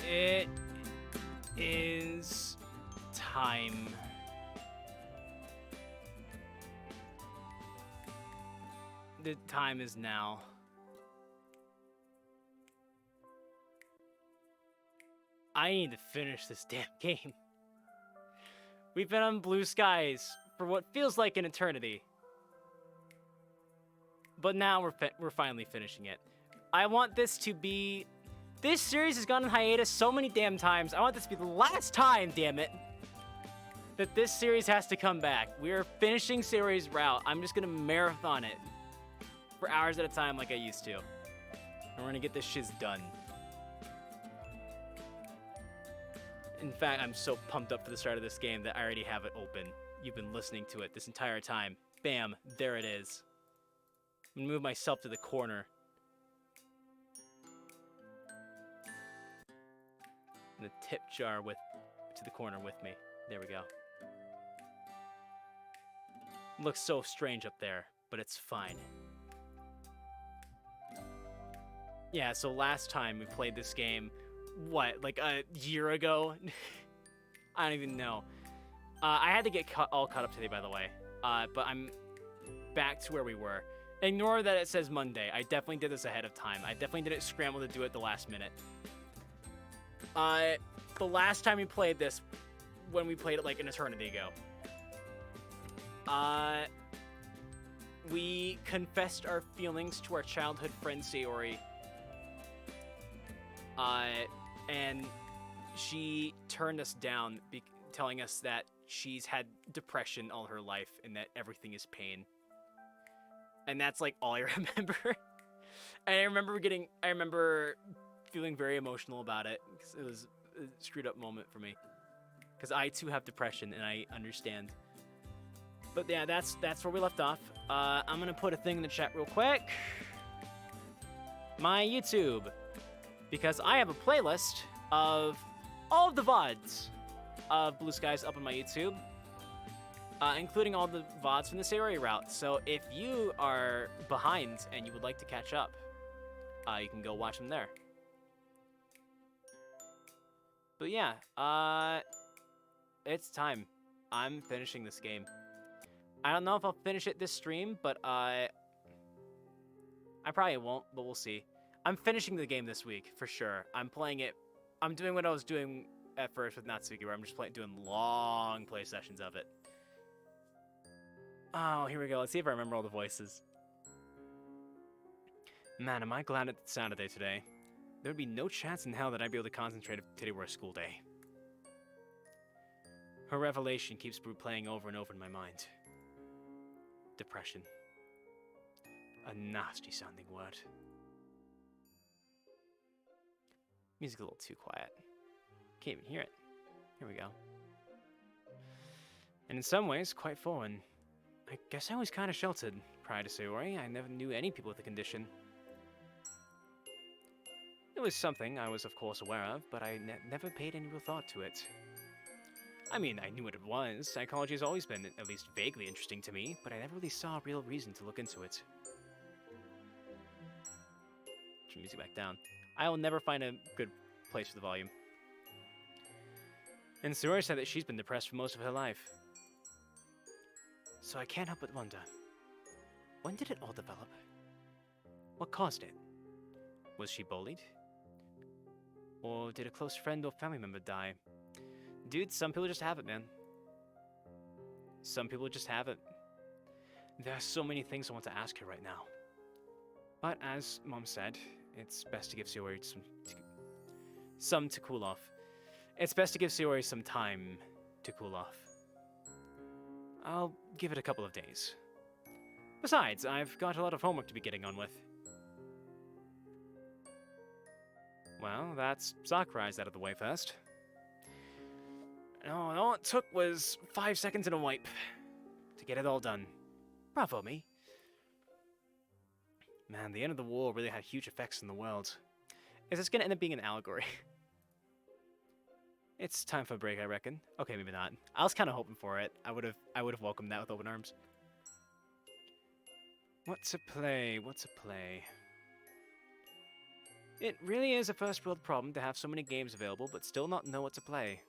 It is time. The time is now. I need to finish this damn game. We've been on Blue Skies for what feels like an eternity. But now we're finally finishing it. I want this to be... This series has gone on hiatus so many damn times. I want this to be the last time, damn it, that this series has to come back. We are finishing Sayori's route. I'm just gonna marathon it for hours at a time like I used to. And we're gonna get this shiz done. In fact, I'm so pumped up for the start of this game that I already have it open. You've been listening to it this entire time. Bam, there it is. I'm gonna move myself to the corner. And the tip jar to the corner with me. There we go. Looks so strange up there, but it's fine. Yeah, so last time we played this game, what, like a year ago? I don't even know. I had to get all caught up today, by the way. But I'm back to where we were. Ignore that it says Monday. I definitely did this ahead of time. I definitely didn't scramble to do it the last minute. The last time we played this, when we played it like an eternity ago, we confessed our feelings to our childhood friend Sayori. And she turned us down, telling us that she's had depression all her life and that everything is pain. And that's like all I remember. And I remember feeling very emotional about it because it was a screwed up moment for me. Because I too have depression and I understand. But yeah, that's where we left off. I'm gonna put a thing in the chat real quick. My YouTube. Because I have a playlist of all of the VODs of Blue Skies up on my YouTube. Including all the VODs from the Sayori route. So if you are behind and you would like to catch up, you can go watch them there. But yeah, it's time. I'm finishing this game. I don't know if I'll finish it this stream, but I probably won't, but we'll see. I'm finishing the game this week, for sure. I'm playing it. I'm doing what I was doing at first with Natsuki, where I'm just doing long play sessions of it. Oh, here we go. Let's see if I remember all the voices. Man, am I glad at the sound of day today. There would be no chance in hell that I'd be able to concentrate if today were a school day. Her revelation keeps playing over and over in my mind. Depression. A nasty sounding word. Music's a little too quiet. Can't even hear it. Here we go. And in some ways, quite foreign. I guess I was kind of sheltered prior to Sayori. I never knew any people with the condition. It was something I was of course aware of, but I never paid any real thought to it. I mean, I knew what it was. Psychology has always been at least vaguely interesting to me, but I never really saw a real reason to look into it. Turn music back down. I will never find a good place for the volume. And Sayori said that she's been depressed for most of her life. So I can't help but wonder, when did it all develop? What caused it? Was she bullied? Or did a close friend or family member die? Dude, some people just have it, man. Some people just have it. There are so many things I want to ask her right now. But as Mom said, it's best to give Sayori some to cool off. It's best to give Sayori some time to cool off. I'll give it a couple of days. Besides, I've got a lot of homework to be getting on with. Well, that's Sakurai's out of the way first. No, all it took was 5 seconds and a wipe to get it all done. Bravo, me. Man, the end of the war really had huge effects on the world. Is this gonna end up being an allegory? It's time for a break, I reckon. Okay, maybe not. I was kind of hoping for it. I would have welcomed that with open arms. What to play? What to play? It really is a first world problem to have so many games available, but still not know what to play.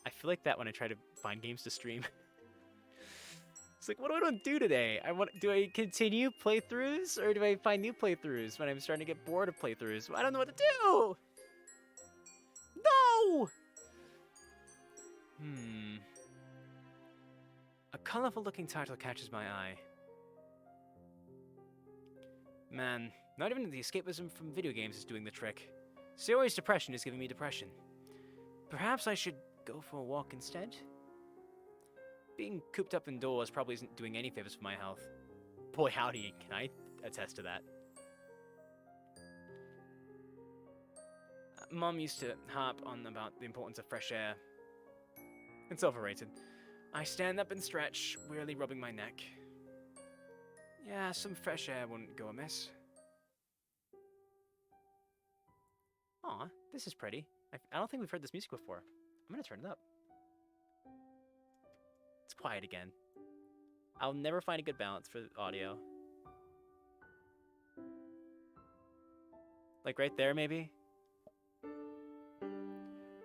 I feel like that when I try to find games to stream. It's like, what do I want to do today? Do I continue playthroughs, or do I find new playthroughs when I'm starting to get bored of playthroughs? I don't know what to do! No! A colorful looking title catches my eye. Man, not even the escapism from video games is doing the trick. Sayori's depression is giving me depression. Perhaps I should go for a walk instead? Being cooped up indoors probably isn't doing any favors for my health. Boy howdy, can I attest to that. Mom used to harp on about the importance of fresh air. It's overrated. I stand up and stretch, wearily rubbing my neck. Yeah, some fresh air wouldn't go amiss. Aw, this is pretty. I don't think we've heard this music before. I'm gonna turn it up. It's quiet again. I'll never find a good balance for audio. Like right there, maybe?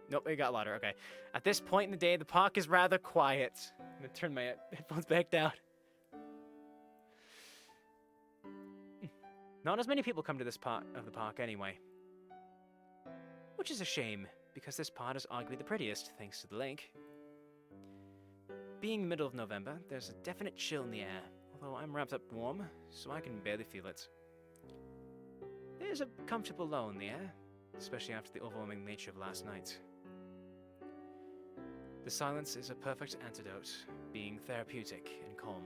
Nope, it got louder. Okay. At this point in the day, the park is rather quiet. I'm gonna turn my headphones back down. Not as many people come to this part of the park anyway. Which is a shame, because this part is arguably the prettiest, thanks to the lake. Being middle of November, there's a definite chill in the air, although I'm wrapped up warm, so I can barely feel it. There's a comfortable lull in the air, especially after the overwhelming nature of last night. The silence is a perfect antidote, being therapeutic and calm.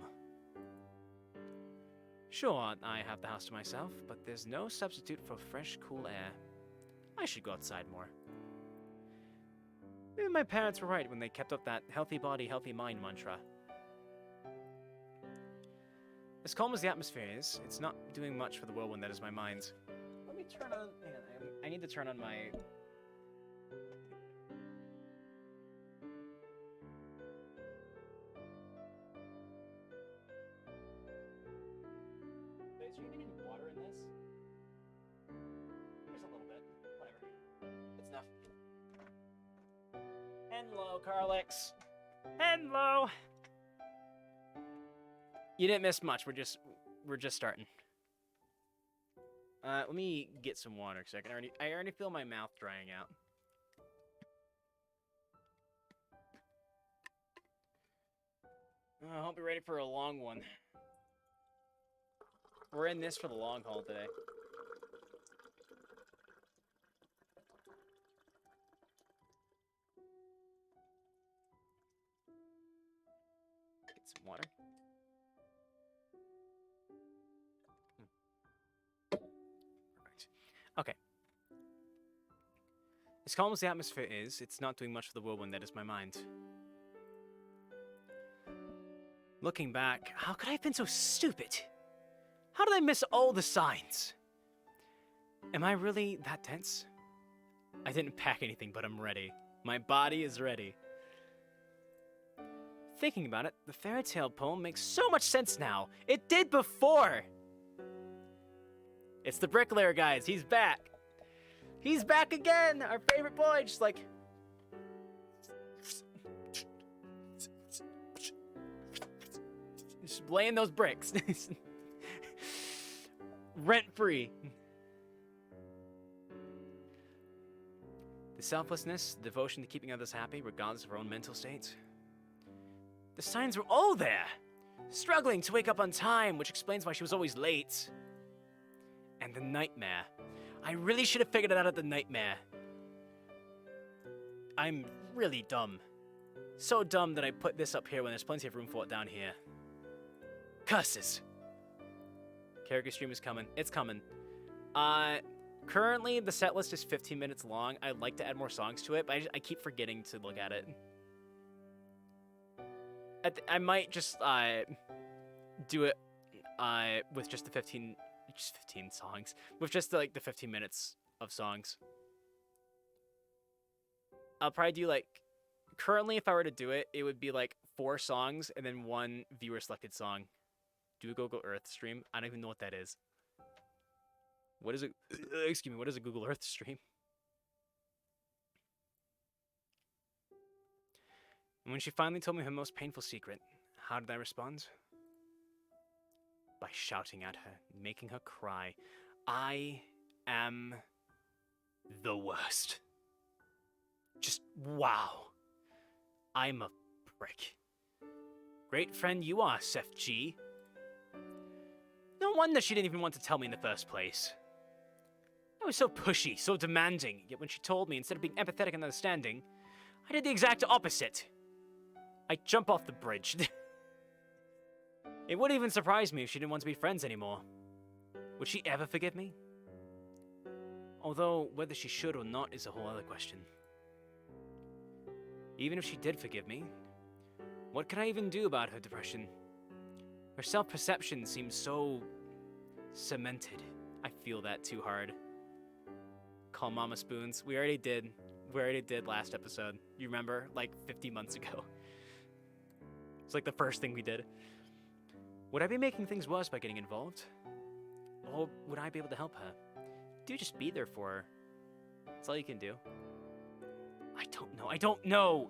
Sure, I have the house to myself, but there's no substitute for fresh, cool air. I should go outside more. Maybe my parents were right when they kept up that healthy body, healthy mind mantra. As calm as the atmosphere is, it's not doing much for the whirlwind that is my mind. Let me turn on... I need to turn on my... Is there any water in this? There's a little bit. Whatever. It's enough. Hello, Carlix. Hello. You didn't miss much. We're just starting. Let me get some water because I already feel my mouth drying out. I hope you're ready for a long one. We're in this for the long haul today. Get some water. Perfect. Okay. As calm as the atmosphere is, it's not doing much for the whirlwind that is my mind. Looking back, how could I have been so stupid? How did I miss all the signs? Am I really that tense? I didn't pack anything, but I'm ready. My body is ready. Thinking about it, the fairy tale poem makes so much sense now. It did before! It's the bricklayer, guys. He's back. He's back again! Our favorite boy, just like... just laying those bricks. Rent-free. The selflessness, the devotion to keeping others happy, regardless of our own mental state. The signs were all there. Struggling to wake up on time, which explains why she was always late. And the nightmare. I really should have figured it out at the nightmare. I'm really dumb. So dumb that I put this up here when there's plenty of room for it down here. Curses. Character stream is coming. It's coming. Currently, the set list is 15 minutes long. I'd like to add more songs to it, but I keep forgetting to look at it. I might just do it with just the 15 songs. With just the 15 minutes of songs. I'll probably do currently if I were to do it, it would be 4 songs and then 1 viewer selected song. Do a Go Earth stream? I don't even know what that is. What is it? Excuse me, what is a Google Earth stream? And when she finally told me her most painful secret, how did I respond? By shouting at her, making her cry. I am the worst. Just wow. I'm a prick. Great friend you are, CEFG. No wonder she didn't even want to tell me in the first place. I was so pushy, so demanding, yet when she told me, instead of being empathetic and understanding, I did the exact opposite. I jump off the bridge. It wouldn't even surprise me if she didn't want to be friends anymore. Would she ever forgive me? Although, whether she should or not is a whole other question. Even if she did forgive me, what could I even do about her depression? Her self-perception seems so cemented. I feel that too hard. Call Mama Spoons. We already did last episode. You remember? Like 50 months ago. It's like the first thing we did. Would I be making things worse by getting involved? Or would I be able to help her? Do just be there for her. That's all you can do. I don't know.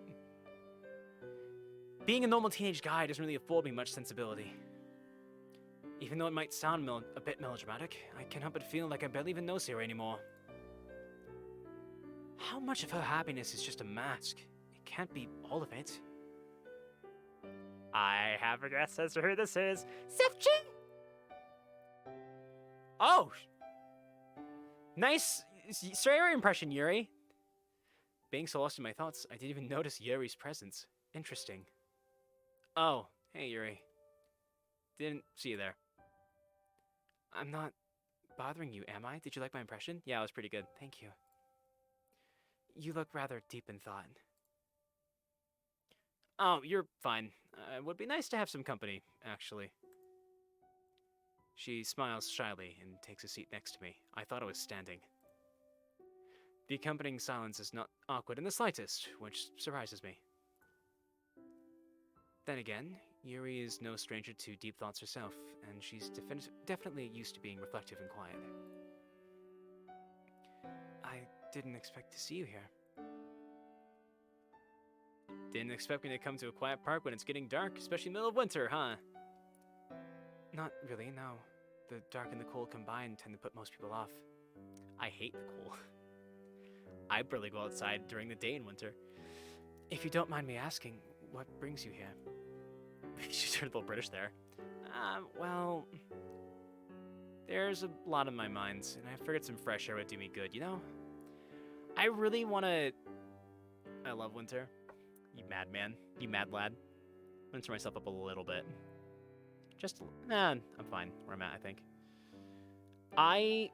Being a normal teenage guy doesn't really afford me much sensibility. Even though it might sound a bit melodramatic, I can't help but feel like I barely even know Sayori anymore. How much of her happiness is just a mask? It can't be all of it. I have a guess as to who this is. CEFG! Oh! Nice Sayori impression, Yuri. Being so lost in my thoughts, I didn't even notice Yuri's presence. Interesting. Oh, hey Yuri. Didn't see you there. I'm not bothering you, am I? Did you like my impression? Yeah, it was pretty good. Thank you. You look rather deep in thought. Oh, you're fine. It would be nice to have some company, actually. She smiles shyly and takes a seat next to me. I thought I was standing. The accompanying silence is not awkward in the slightest, which surprises me. Then again, Yuri is no stranger to deep thoughts herself, and she's definitely used to being reflective and quiet. I didn't expect to see you here. Didn't expect me to come to a quiet park when it's getting dark, especially in the middle of winter, huh? Not really, no. The dark and the cold combined tend to put most people off. I hate the cold. I barely go outside during the day in winter. If you don't mind me asking, what brings you here? She turned a little British there. Well, there's a lot on my mind, and I figured some fresh air would do me good, you know? I really want to... I love winter. You madman. You mad lad. I'm going to turn myself up a little bit. Just... I'm fine where I'm at, I think. I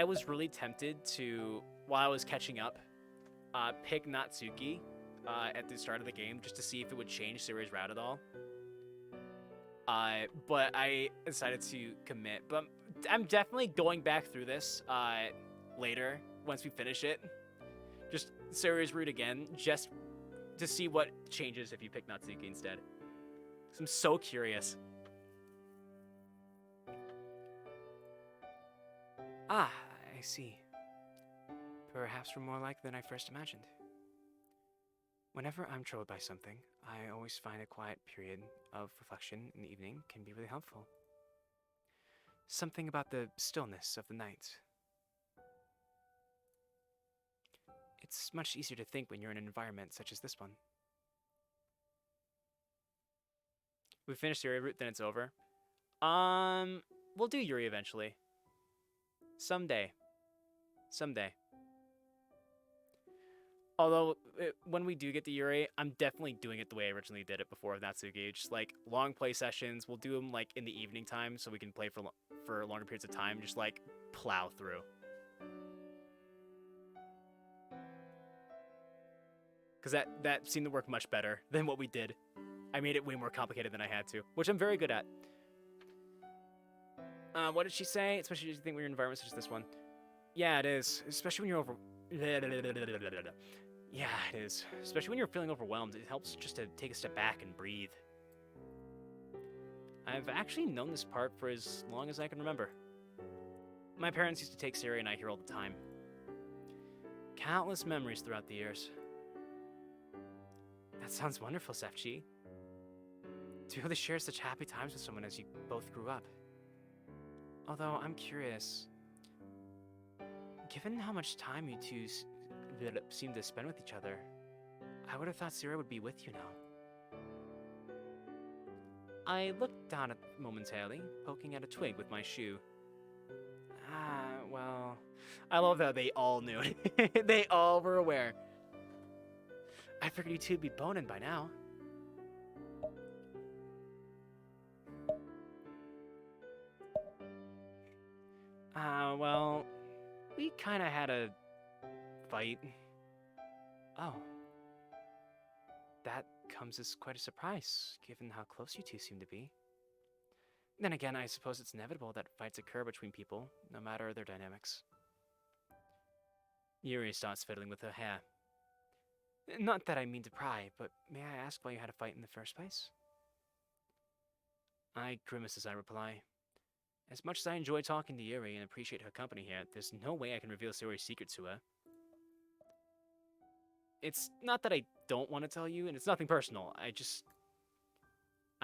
was really tempted to, while I was catching up, pick Natsuki at the start of the game just to see if it would change Sayori's route at all. But I decided to commit. But I'm definitely going back through this later, once we finish it. Just Sayori's route again, just to see what changes if you pick Natsuki instead. I'm so curious. Ah, I see. Perhaps we're more alike than I first imagined. Whenever I'm troubled by something, I always find a quiet period of reflection in the evening can be really helpful. Something about the stillness of the night. It's much easier to think when you're in an environment such as this one. We finished Yuri route, then it's over. We'll do Yuri eventually. Someday. Although, when we do get to Yuri, I'm definitely doing it the way I originally did it before with Natsuki. Just, like, long play sessions. We'll do them, like, in the evening time so we can play for longer periods of time. Just, like, plow through. Because that seemed to work much better than what we did. I made it way more complicated than I had to, which I'm very good at. What did she say? Especially if you think we're in an environment such as this one. Yeah, it is. Especially when you're Yeah, it is. Especially when you're feeling overwhelmed, it helps just to take a step back and breathe. I've actually known this part for as long as I can remember. My parents used to take Sayori and I here all the time. Countless memories throughout the years. That sounds wonderful, CEFG. To be able to share such happy times with someone as you both grew up. Although, I'm curious. Given how much time you two seem to spend with each other, I would have thought Sayori would be with you now. I looked down momentarily, poking at a twig with my shoe. Well... I love that they all knew. They all were aware. I figured you two would be boning by now. Well... We kinda had a... fight. Oh. That comes as quite a surprise, given how close you two seem to be. Then again, I suppose it's inevitable that fights occur between people, no matter their dynamics. Yuri starts fiddling with her hair. Not that I mean to pry, but may I ask why you had a fight in the first place? I grimace as I reply. As much as I enjoy talking to Yuri and appreciate her company here, there's no way I can reveal Sayori's secret to her. It's not that I don't want to tell you, and it's nothing personal. I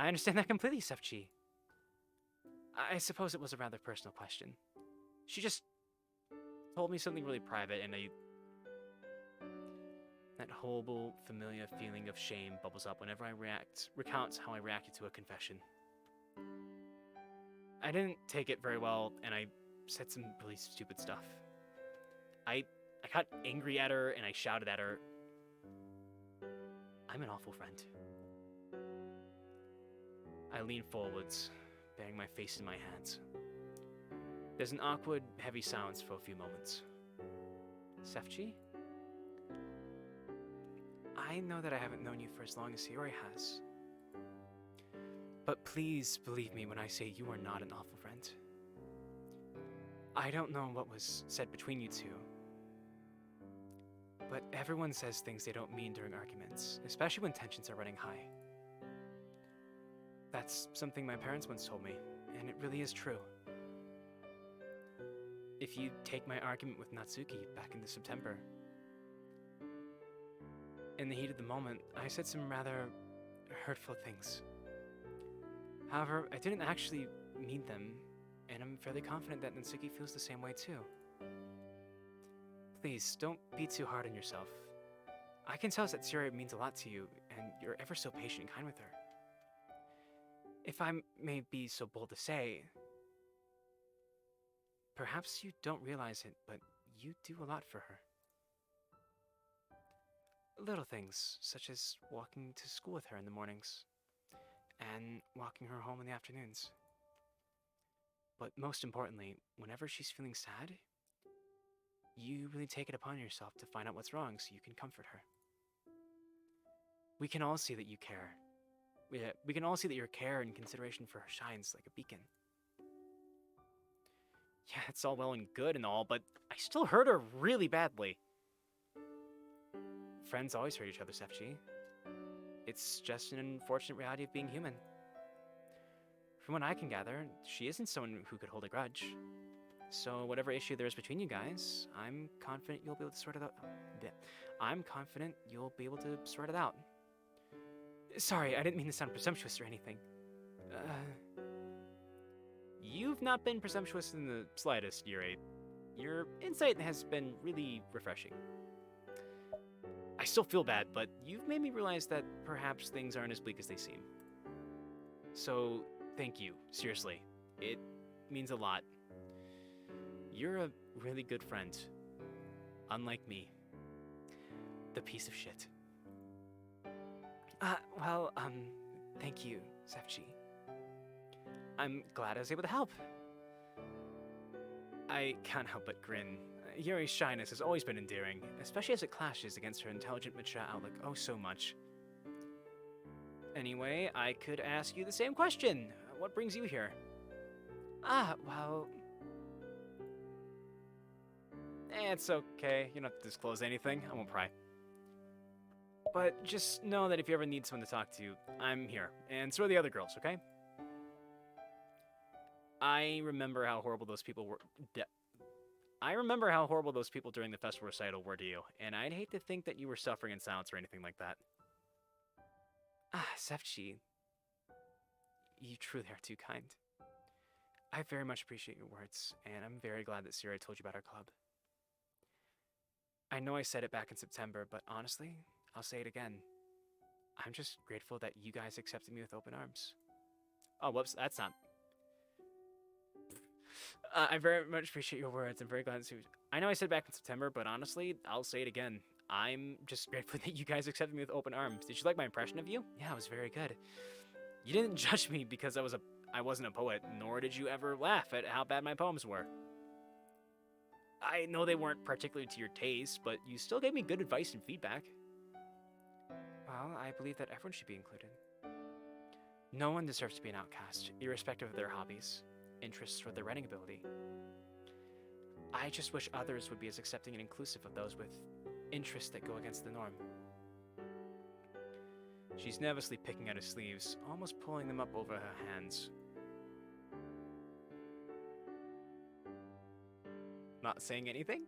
understand that completely, CEFG. I suppose it was a rather personal question. She just told me something really private, and that horrible, familiar feeling of shame bubbles up whenever I recount how I reacted to a confession. I didn't take it very well, and I said some really stupid stuff. I got angry at her, and I shouted at her. I'm an awful friend. I lean forwards, burying my face in my hands. There's an awkward, heavy silence for a few moments. CEFG? I know that I haven't known you for as long as Sayori has. But please believe me when I say you are not an awful friend. I don't know what was said between you two, but everyone says things they don't mean during arguments, especially when tensions are running high. That's something my parents once told me, and it really is true. If you take my argument with Natsuki back in September, in the heat of the moment, I said some rather hurtful things. However, I didn't actually mean them, and I'm fairly confident that Natsuki feels the same way too. Please, don't be too hard on yourself. I can tell that Sayori means a lot to you, and you're ever so patient and kind with her. If I may be so bold to say, perhaps you don't realize it, but you do a lot for her. Little things, such as walking to school with her in the mornings, and walking her home in the afternoons. But most importantly, whenever she's feeling sad, you really take it upon yourself to find out what's wrong so you can comfort her. We can all see that you care. We can all see that your care and consideration for her shines like a beacon. Yeah, it's all well and good and all, but I still hurt her really badly. Friends always hurt each other, CEFG. It's just an unfortunate reality of being human. From what I can gather, she isn't someone who could hold a grudge. So whatever issue there is between you guys, I'm confident you'll be able to sort it out. Sorry, I didn't mean to sound presumptuous or anything. You've not been presumptuous in the slightest, Yuri. Your insight has been really refreshing. I still feel bad, but you've made me realize that perhaps things aren't as bleak as they seem. So, thank you, seriously. It means a lot. You're a really good friend. Unlike me. The piece of shit. Thank you, CEFG. I'm glad I was able to help. I can't help but grin. Yuri's shyness has always been endearing, especially as it clashes against her intelligent, mature outlook oh so much. Anyway, I could ask you the same question. What brings you here? It's okay. You don't have to disclose anything. I won't pry. But just know that if you ever need someone to talk to, I'm here. And so are the other girls, okay? I remember how horrible those people were. I remember how horrible those people during the festival recital were to you, and I'd hate to think that you were suffering in silence or anything like that. Ah, CEFG, you truly are too kind. I very much appreciate your words, and I'm very glad that Sayori told you about our club. I know I said it back in September, but honestly, I'll say it again. I'm just grateful that you guys accepted me with open arms. Oh, whoops, that's not... I very much appreciate your words. I'm very glad to see you. I know I said it back in September, but honestly, I'll say it again. I'm just grateful that you guys accepted me with open arms. Did you like my impression of you? Yeah, it was very good. You didn't judge me because I wasn't a poet, nor did you ever laugh at how bad my poems were. I know they weren't particularly to your taste, but you still gave me good advice and feedback. Well, I believe that everyone should be included. No one deserves to be an outcast, irrespective of their hobbies, interests, or their writing ability. I just wish others would be as accepting and inclusive of those with interests that go against the norm. She's nervously picking at her sleeves, almost pulling them up over her hands. Not saying anything?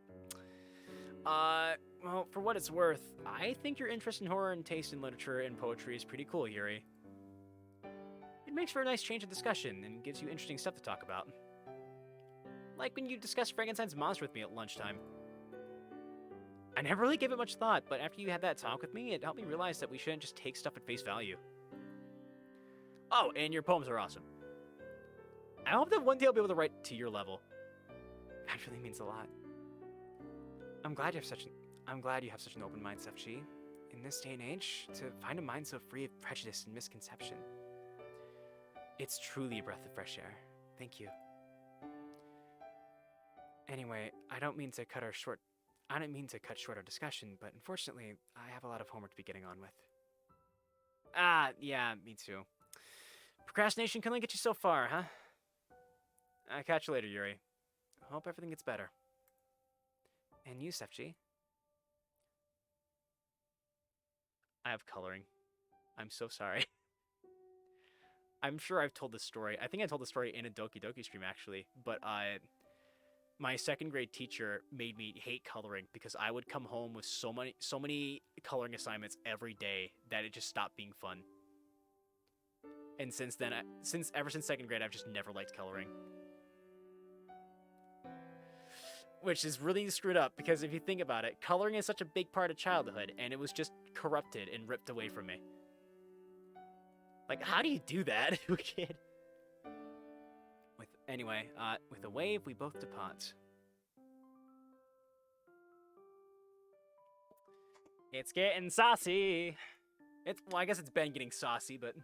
Well, for what it's worth, I think your interest in horror and taste in literature and poetry is pretty cool, Yuri. It makes for a nice change of discussion and gives you interesting stuff to talk about. Like when you discussed Frankenstein's monster with me at lunchtime. I never really gave it much thought, but after you had that talk with me, it helped me realize that we shouldn't just take stuff at face value. Oh, and your poems are awesome. I hope that one day I'll be able to write to your level. That really means a lot. I'm glad you have such an open mind, CEFG. In this day and age, to find a mind so free of prejudice and misconception. It's truly a breath of fresh air. Thank you. Anyway, I don't mean to cut short our discussion, but unfortunately, I have a lot of homework to be getting on with. Ah, yeah, me too. Procrastination can only get you so far, huh? I'll catch you later, Yuri. Hope everything gets better. And you, CEFG? I have coloring. I'm so sorry. I'm sure I've told this story. I think I told the story in a Doki Doki stream, actually. But my second grade teacher made me hate coloring because I would come home with so many coloring assignments every day that it just stopped being fun. And since then, ever since second grade, I've just never liked coloring. Which is really screwed up, because if you think about it, coloring is such a big part of childhood, and it was just corrupted and ripped away from me. Like, how do you do that to a kid? Anyway, with a wave, we both depart. It's getting saucy. Well, I guess it's Ben getting saucy, but...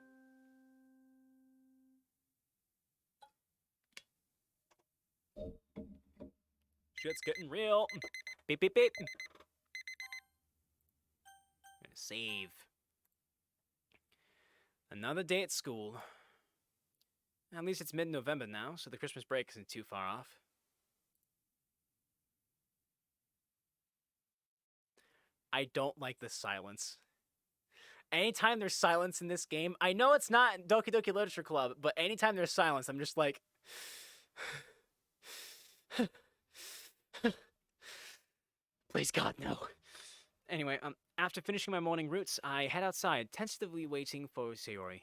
Shit's getting real. Beep, beep, beep. I'm gonna save. Another day at school. At least it's mid-November now, so the Christmas break isn't too far off. I don't like the silence. Anytime there's silence in this game, I know it's not Doki Doki Literature Club, but anytime there's silence, I'm just like... Please, God, no. Anyway, after finishing my morning routes, I head outside, tentatively waiting for Sayori.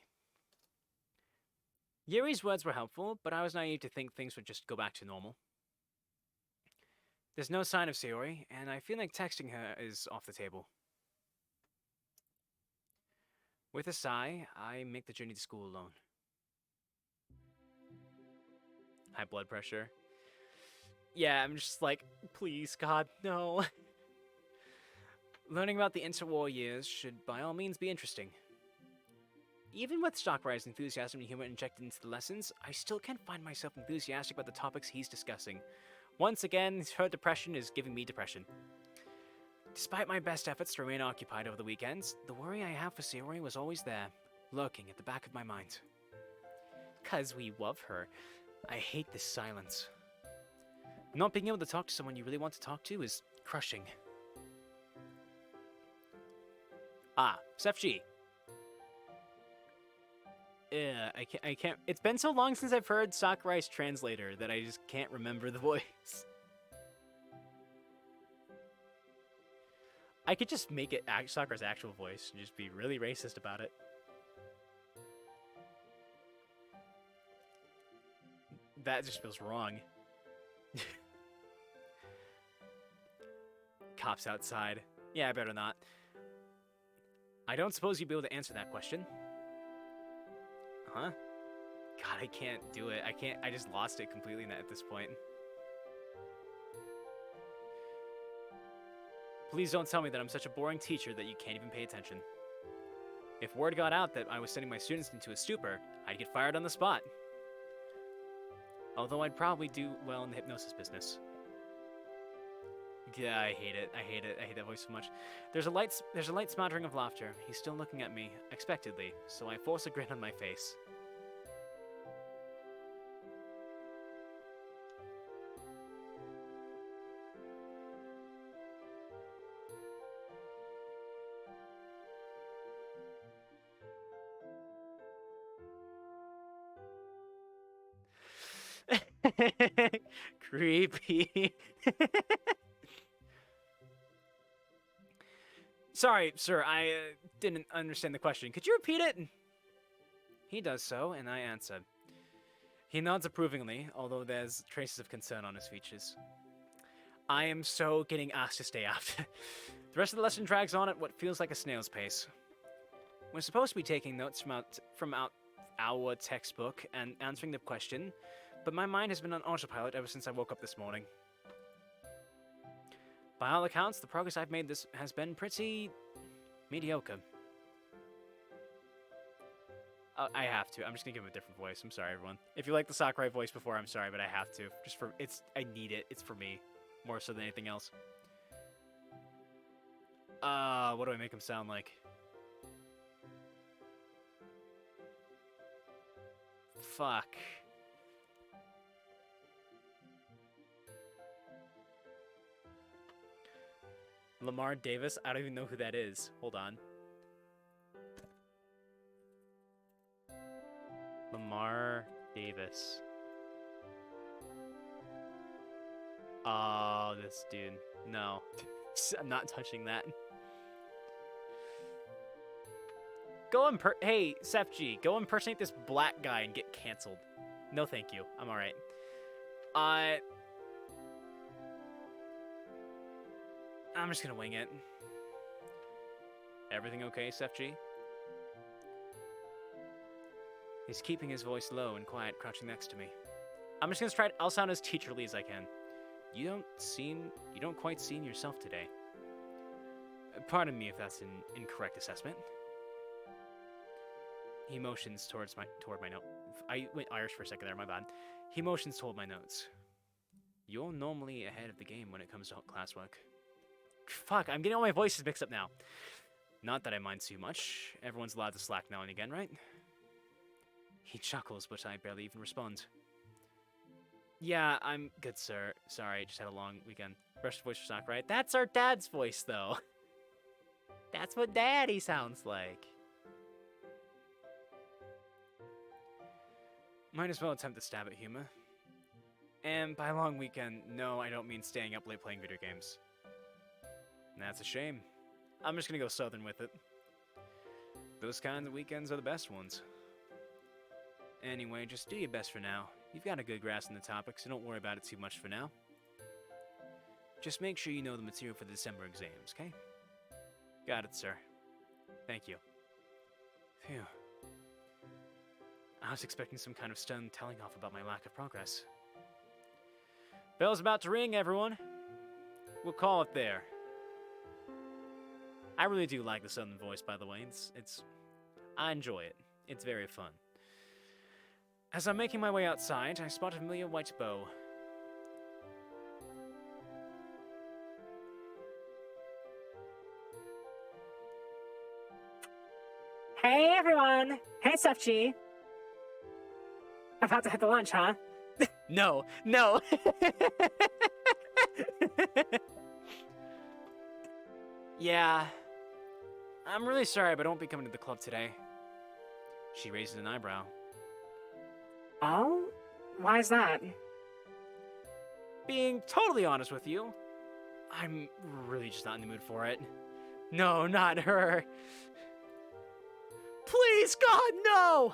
Yuri's words were helpful, but I was naive to think things would just go back to normal. There's no sign of Sayori, and I feel like texting her is off the table. With a sigh, I make the journey to school alone. High blood pressure. Yeah, I'm just like, please, God, no. Learning about the interwar years should by all means be interesting. Even with Stockrider's enthusiasm and humor injected into the lessons, I still can't find myself enthusiastic about the topics he's discussing. Once again, her depression is giving me depression. Despite my best efforts to remain occupied over the weekends, the worry I have for Sayori was always there, lurking at the back of my mind. 'Cause we love her. I hate this silence. Not being able to talk to someone you really want to talk to is crushing. Ah, CEFG. Yeah, I can't. It's been so long since I've heard Sakurai's translator that I just can't remember the voice. I could just make it Sakurai's actual voice and just be really racist about it. That just feels wrong. Cops outside. Yeah, I better not. I don't suppose you'd be able to answer that question. Huh? God, I can't do it. I just lost it completely at this point. Please don't tell me that I'm such a boring teacher that you can't even pay attention. If word got out that I was sending my students into a stupor, I'd get fired on the spot. Although I'd probably do well in the hypnosis business. Yeah, I hate it. I hate it. I hate that voice so much. There's a light smattering of laughter. He's still looking at me, expectedly, so I force a grin on my face. Creepy. Sorry, sir, I didn't understand the question. Could you repeat it? He does so, and I answer. He nods approvingly, although there's traces of concern on his features. I am so getting asked to stay out. The rest of the lesson drags on at what feels like a snail's pace. We're supposed to be taking notes from our textbook and answering the question, but my mind has been on autopilot ever since I woke up this morning. By all accounts, the progress I've made has been pretty mediocre. I have to. I'm just gonna give him a different voice. I'm sorry, everyone. If you like the Sakurai voice before, I'm sorry, but I have to. I need it. It's for me, more so than anything else. What do I make him sound like? Fuck. Lamar Davis? I don't even know who that is. Hold on. Lamar Davis. Oh, this dude. No. I'm not touching that. Hey, CEFG, go impersonate this black guy and get canceled. No, thank you. I'm alright. I'm just gonna wing it. Everything okay, CEFG? He's keeping his voice low and quiet, crouching next to me. I'm just gonna try. I'll sound as teacherly as I can. You don't quite seem yourself today. Pardon me if that's an incorrect assessment. He motions toward my note. I went Irish for a second there, my bad. He motions toward my notes. You're normally ahead of the game when it comes to classwork. Fuck, I'm getting all my voices mixed up now. Not that I mind too much. Everyone's allowed to slack now and again, right? He chuckles, but I barely even respond. Yeah, I'm good, sir. Sorry, just had a long weekend. Brushed voice for Sakurai. That's our dad's voice, though. That's what Daddy sounds like. Might as well attempt to stab at humor. And by long weekend, no, I don't mean staying up late playing video games. That's a shame. I'm just gonna go southern with it. Those kinds of weekends are the best ones. Anyway, just do your best for now. You've got a good grasp on the topic, so don't worry about it too much for now. Just make sure you know the material for the December exams, okay? Got it, sir. Thank you. Phew. I was expecting some kind of stern telling off about my lack of progress. Bell's about to ring, everyone. We'll call it there. I really do like the southern voice, by the way. I enjoy it. It's very fun. As I'm making my way outside, I spot a familiar white bow. Hey everyone! Hey CEFG! About to hit the lunch, huh? No, no! Yeah. I'm really sorry, but I won't be coming to the club today. She raises an eyebrow. Oh? Why is that? Being totally honest with you, I'm really just not in the mood for it. No, not her. Please, God, no!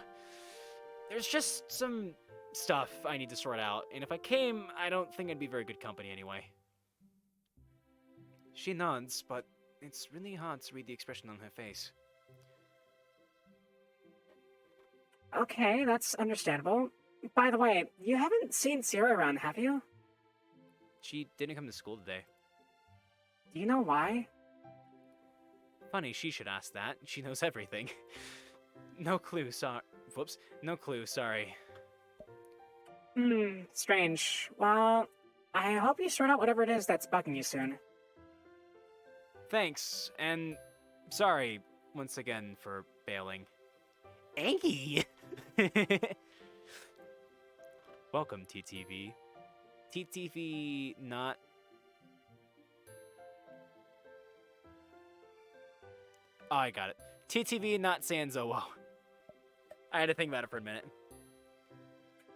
There's just some stuff I need to sort out, and if I came, I don't think I'd be very good company anyway. She nods, but it's really hard to read the expression on her face. Okay, that's understandable. By the way, you haven't seen Sayori around, have you? She didn't come to school today. Do you know why? Funny, she should ask that. She knows everything. No clue, Whoops. No clue, sorry. Strange. Well, I hope you sort out whatever it is that's bugging you soon. Thanks, and sorry once again for bailing. Angie! Welcome, TTV. TTV not... Oh, I got it. TTV not Sanzo. Whoa. I had to think about it for a minute.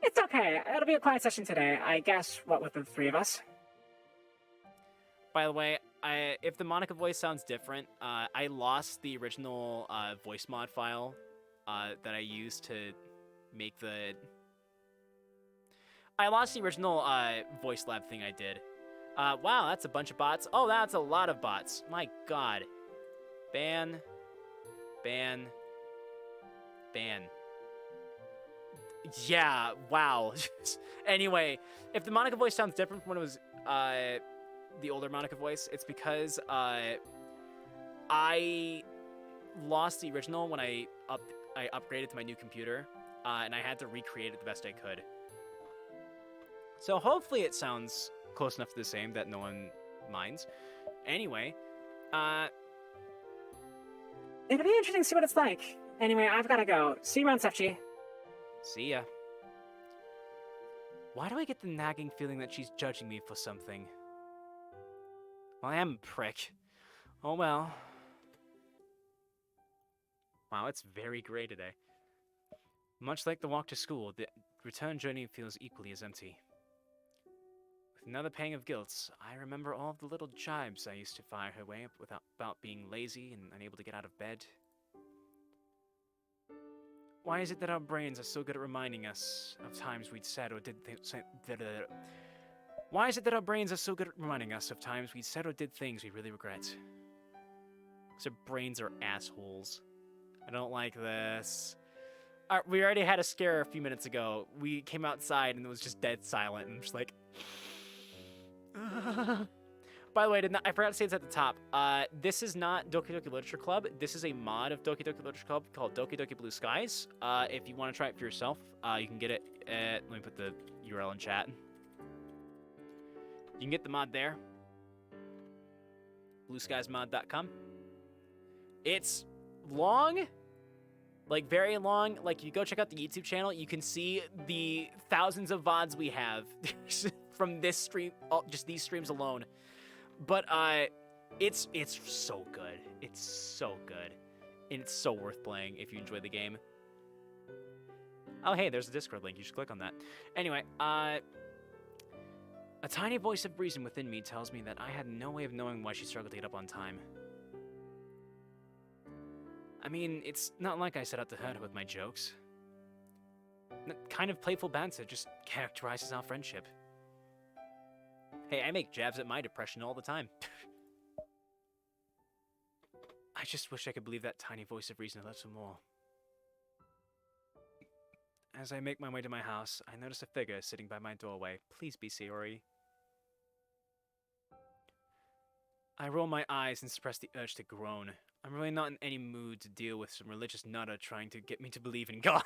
It's okay. It'll be a quiet session today, I guess, what with the three of us. By the way, if the Monica voice sounds different, I lost the original voice mod file that I used to make the... I lost the original voice lab thing I did. Wow, that's a bunch of bots. Oh, that's a lot of bots. My god. Ban. Ban. Ban. Yeah, wow. Anyway, if the Monica voice sounds different from when it was the older Monica voice, it's because I lost the original when I upgraded to my new computer, and I had to recreate it the best I could. So hopefully it sounds close enough to the same that no one minds. Anyway, it'll be interesting to see what it's like. Anyway, I've gotta go. See you around, CEFG. See ya. Why do I get the nagging feeling that she's judging me for something? Well, I am a prick. Oh well. Wow, it's very gray today. Much like the walk to school, the return journey feels equally as empty. With another pang of guilt, I remember all of the little jibes I used to fire her way about being lazy and unable to get out of bed. Why is it that our brains are so good at reminding us of times we'd said or did Why is it that our brains are so good at reminding us of times we'd said or did things we really regret? Because our brains are assholes. I don't like this. We already had a scare a few minutes ago. We came outside and it was just dead silent. And I'm just like... By the way, I forgot to say this at the top. This is not Doki Doki Literature Club. This is a mod of Doki Doki Literature Club called Doki Doki Blue Skies. If you want to try it for yourself, you can get it at... Let me put the URL in chat. You can get the mod there. BlueSkiesMod.com. It's long. Like, very long. Like, you go check out the YouTube channel, you can see the thousands of VODs we have from this stream, just these streams alone. But, it's so good. It's so good. And it's so worth playing if you enjoy the game. Oh, hey, there's a Discord link. You should click on that. Anyway, a tiny voice of reason within me tells me that I had no way of knowing why she struggled to get up on time. I mean, it's not like I set out to hurt her with my jokes. That kind of playful banter just characterizes our friendship. Hey, I make jabs at my depression all the time. I just wish I could believe that tiny voice of reason a little more. As I make my way to my house, I notice a figure sitting by my doorway. Please be Sayori. I roll my eyes and suppress the urge to groan. I'm really not in any mood to deal with some religious nutter trying to get me to believe in God.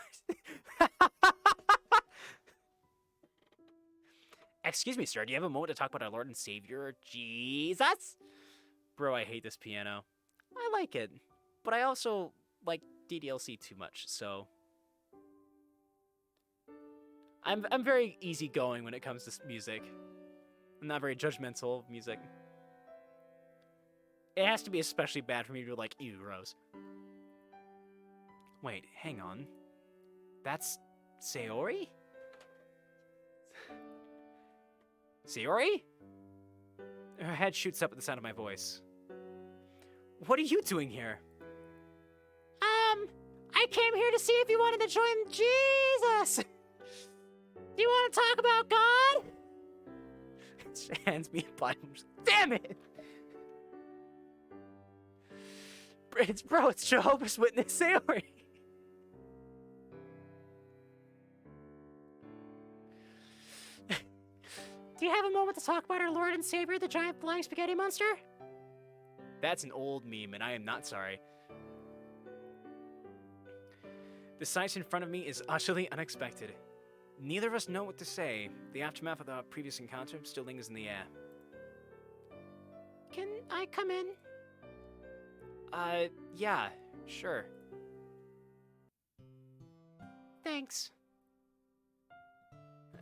Excuse me, sir, do you have a moment to talk about our Lord and Savior, Jesus? Bro, I hate this piano. I like it, but I also like DDLC too much, so... I'm very easygoing when it comes to music. I'm not very judgmental of music. It has to be especially bad for me to be like, ew, gross. Wait, hang on. That's Sayori? Sayori? Her head shoots up at the sound of my voice. What are you doing here? I came here to see if you wanted to join Jesus. Do you want to talk about God? She hands me a Bible. Damn it! It's Jehovah's Witness Sayori. Do you have a moment to talk about our Lord and Savior, the giant flying spaghetti monster? That's an old meme, and I am not sorry. The sight in front of me is utterly unexpected. Neither of us know what to say. The aftermath of our previous encounter still lingers in the air. Can I come in? Yeah, sure. Thanks.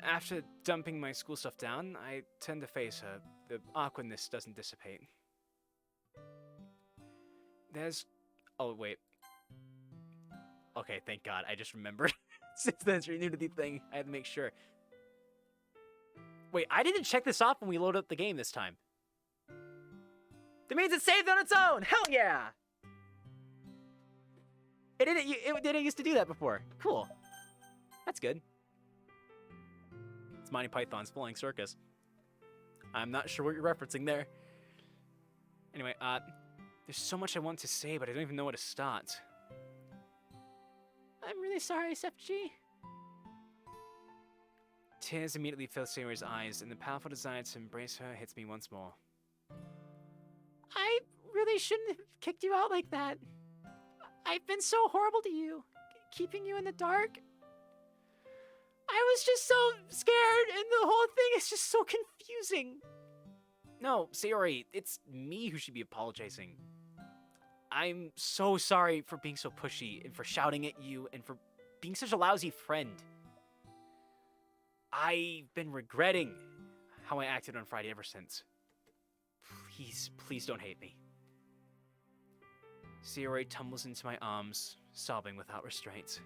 After dumping my school stuff down, I tend to face her. The awkwardness doesn't dissipate. Oh, wait. Okay, thank God. I just remembered. Since that's renewed to the thing, I had to make sure. Wait, I didn't check this off when we loaded up the game this time. That means it saved on its own! Hell yeah! It didn't used to do that before. Cool. That's good. It's Monty Python's Flying Circus. I'm not sure what you're referencing there. Anyway, there's so much I want to say, but I don't even know where to start. I'm really sorry, CEFG. Tears immediately fill Sayori's eyes, and the powerful desire to embrace her hits me once more. I really shouldn't have kicked you out like that. I've been so horrible to you, keeping you in the dark. I was just so scared, and the whole thing is just so confusing. No, Sayori, it's me who should be apologizing. I'm so sorry for being so pushy, and for shouting at you, and for being such a lousy friend. I've been regretting how I acted on Friday ever since. Please don't hate me. Sayori tumbles into my arms, sobbing without restraint.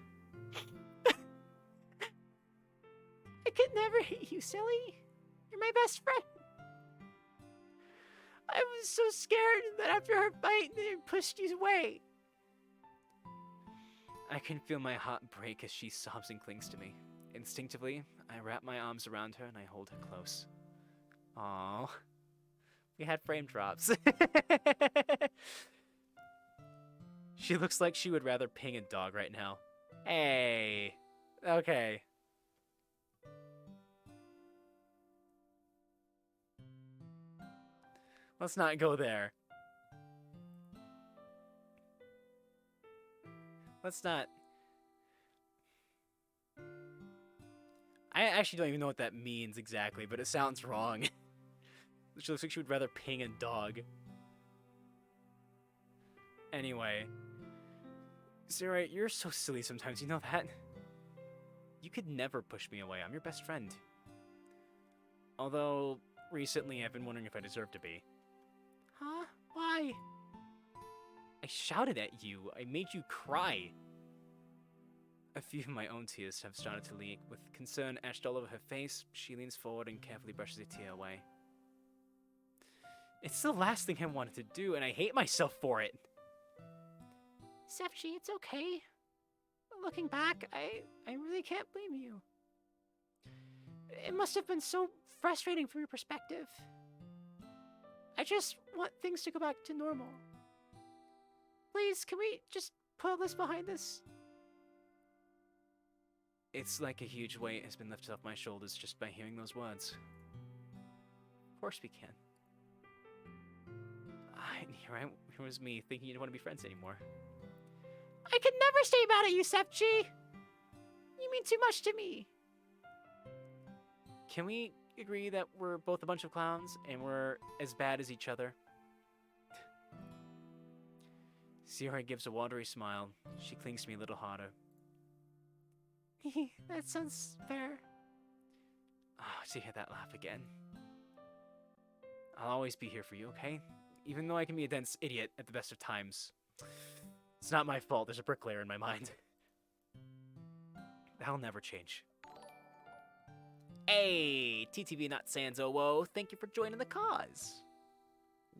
I could never hate you, silly. You're my best friend. I was so scared that after our fight, they pushed you away. I can feel my heart break as she sobs and clings to me. Instinctively, I wrap my arms around her and I hold her close. Aww. We had frame drops. She looks like she would rather ping a dog right now. Hey. Okay. Let's not go there. Let's not. I actually don't even know what that means exactly, but it sounds wrong. She looks like she would rather ping a dog. Anyway. Sayori, you're so silly sometimes, you know that? You could never push me away. I'm your best friend. Although, recently I've been wondering if I deserve to be. Huh? Why? I shouted at you. I made you cry. A few of my own tears have started to leak. With concern etched all over her face, she leans forward and carefully brushes a tear away. It's the last thing I wanted to do, and I hate myself for it. CEFG, it's okay. Looking back, I really can't blame you. It must have been so frustrating from your perspective. I just want things to go back to normal. Please, can we just put all this behind us? It's like a huge weight has been lifted off my shoulders just by hearing those words. Of course we can. Here was me thinking you didn't want to be friends anymore. I could never stay mad at you, CEFG. You mean too much to me. Can we agree that we're both a bunch of clowns and we're as bad as each other? Sayori gives a watery smile. She clings to me a little harder. That sounds fair. Oh, to hear that laugh again. I'll always be here for you, okay? Even though I can be a dense idiot at the best of times. It's not my fault, there's a bricklayer in my mind. I'll never change. Hey, TTV Not Sanzo, thank you for joining the cause.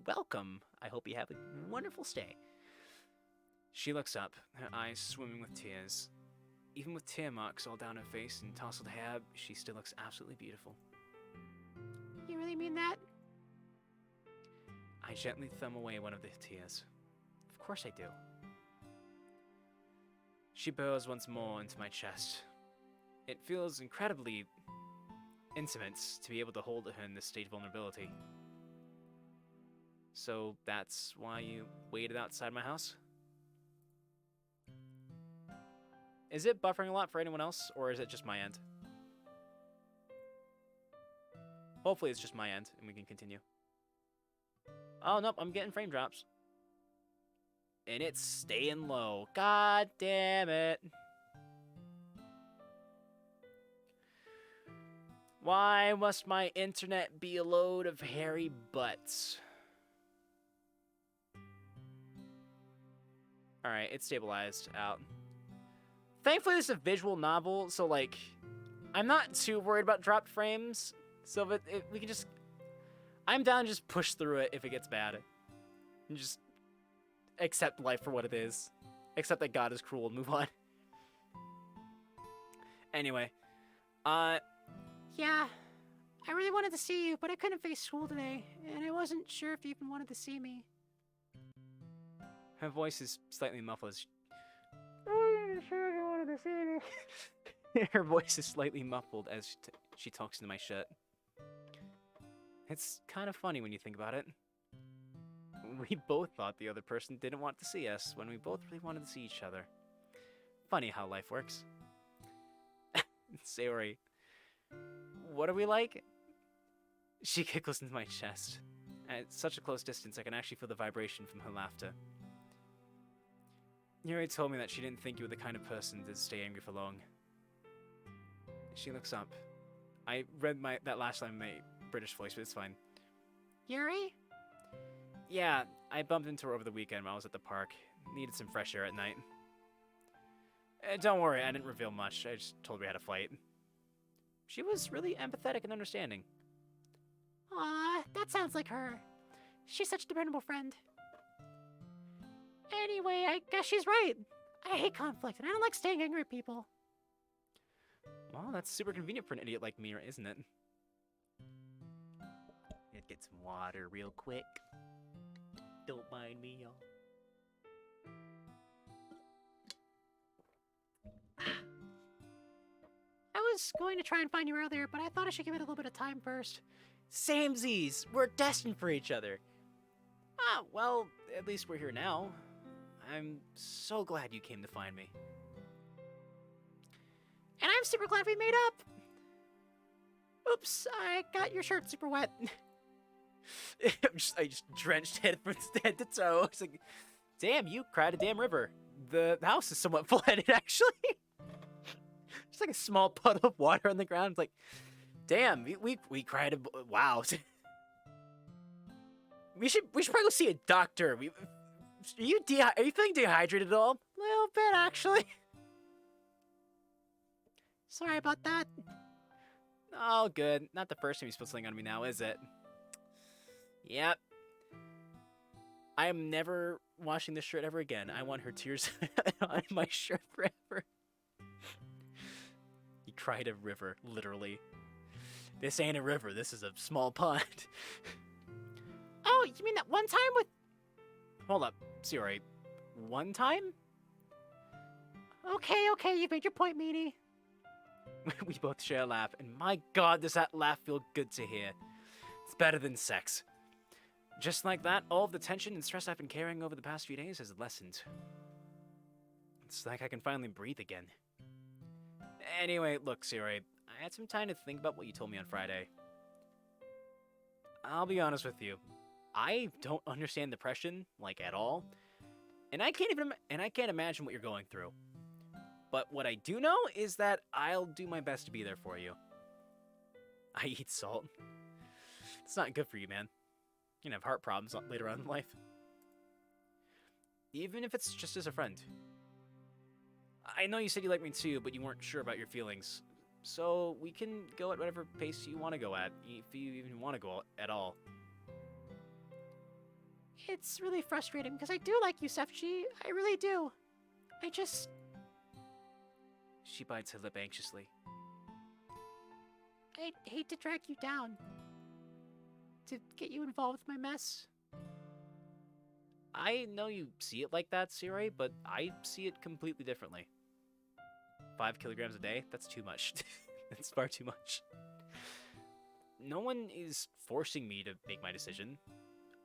Welcome. I hope you have a wonderful stay. She looks up, her eyes swimming with tears. Even with tear marks all down her face and tousled hair, she still looks absolutely beautiful. You really mean that? I gently thumb away one of the tears. Of course I do. She burrows once more into my chest. It feels incredibly intimate to be able to hold her in this state of vulnerability. So that's why you waited outside my house? Is it buffering a lot for anyone else, or is it just my end? Hopefully it's just my end, and we can continue. Oh, nope, I'm getting frame drops. And it's staying low. God damn it. Why must my internet be a load of hairy butts? Alright, it's stabilized out. Thankfully, this is a visual novel, so, like, I'm not too worried about dropped frames. So if we can just... I'm down to just push through it if it gets bad. And just accept life for what it is. Accept that God is cruel and move on. Anyway. Yeah, I really wanted to see you, but I couldn't face school today, and I wasn't sure if you even wanted to see me. Her voice is slightly muffled as... I wasn't sure if you wanted to see me. Her voice is slightly muffled as she talks into my shirt. It's kind of funny when you think about it. We both thought the other person didn't want to see us when we both really wanted to see each other. Funny how life works. Sayori, what are we like? She giggles into my chest. At such a close distance, I can actually feel the vibration from her laughter. Yuri told me that she didn't think you were the kind of person to stay angry for long. She looks up. I read that last line in my British voice, but it's fine. Yuri? Yeah, I bumped into her over the weekend while I was at the park. Needed some fresh air at night. Don't worry, I didn't reveal much. I just told her we had a fight. She was really empathetic and understanding. Aw, that sounds like her. She's such a dependable friend. Anyway, I guess she's right. I hate conflict, and I don't like staying angry at people. Well, that's super convenient for an idiot like me, isn't it? Let's get some water real quick. Don't mind me, y'all. I was going to try and find you earlier, but I thought I should give it a little bit of time first. Samesies! We're destined for each other. Ah, well, at least we're here now. I'm so glad you came to find me. And I'm super glad we made up. Oops, I got your shirt super wet. I just drenched head from head to toe. It's like, damn, you cried a damn river. The house is somewhat flooded, actually. Just like a small puddle of water on the ground. It's like, damn, we cried a... Wow. We should probably go see a doctor. Are you feeling dehydrated at all? A little bit, actually. Sorry about that. Oh, good. Not the first time you spilled something on me now, is it? Yep. I am never washing this shirt ever again. I want her tears on my shirt forever. You cried a river, literally. This ain't a river. This is a small pond. Oh, you mean that one time with... Hold up. Sayori. One time? Okay, you made your point, meanie. We both share a laugh, and my god, does that laugh feel good to hear. It's better than sex. Just like that, all of the tension and stress I've been carrying over the past few days has lessened. It's like I can finally breathe again. Anyway, look, Sayori, I had some time to think about what you told me on Friday. I'll be honest with you. I don't understand depression, like, at all. And I can't imagine what you're going through. But what I do know is that I'll do my best to be there for you. I eat salt. It's not good for you, man. You can have heart problems later on in life. Even if it's just as a friend. I know you said you like me too, but you weren't sure about your feelings. So we can go at whatever pace you want to go at, if you even want to go at all. It's really frustrating because I do like you, CEFG. I really do. I just... She bites her lip anxiously. I hate to drag you down. To get you involved with my mess. I know you see it like that, Sayori, but I see it completely differently. 5 kilograms a day? That's too much. That's far too much. No one is forcing me to make my decision.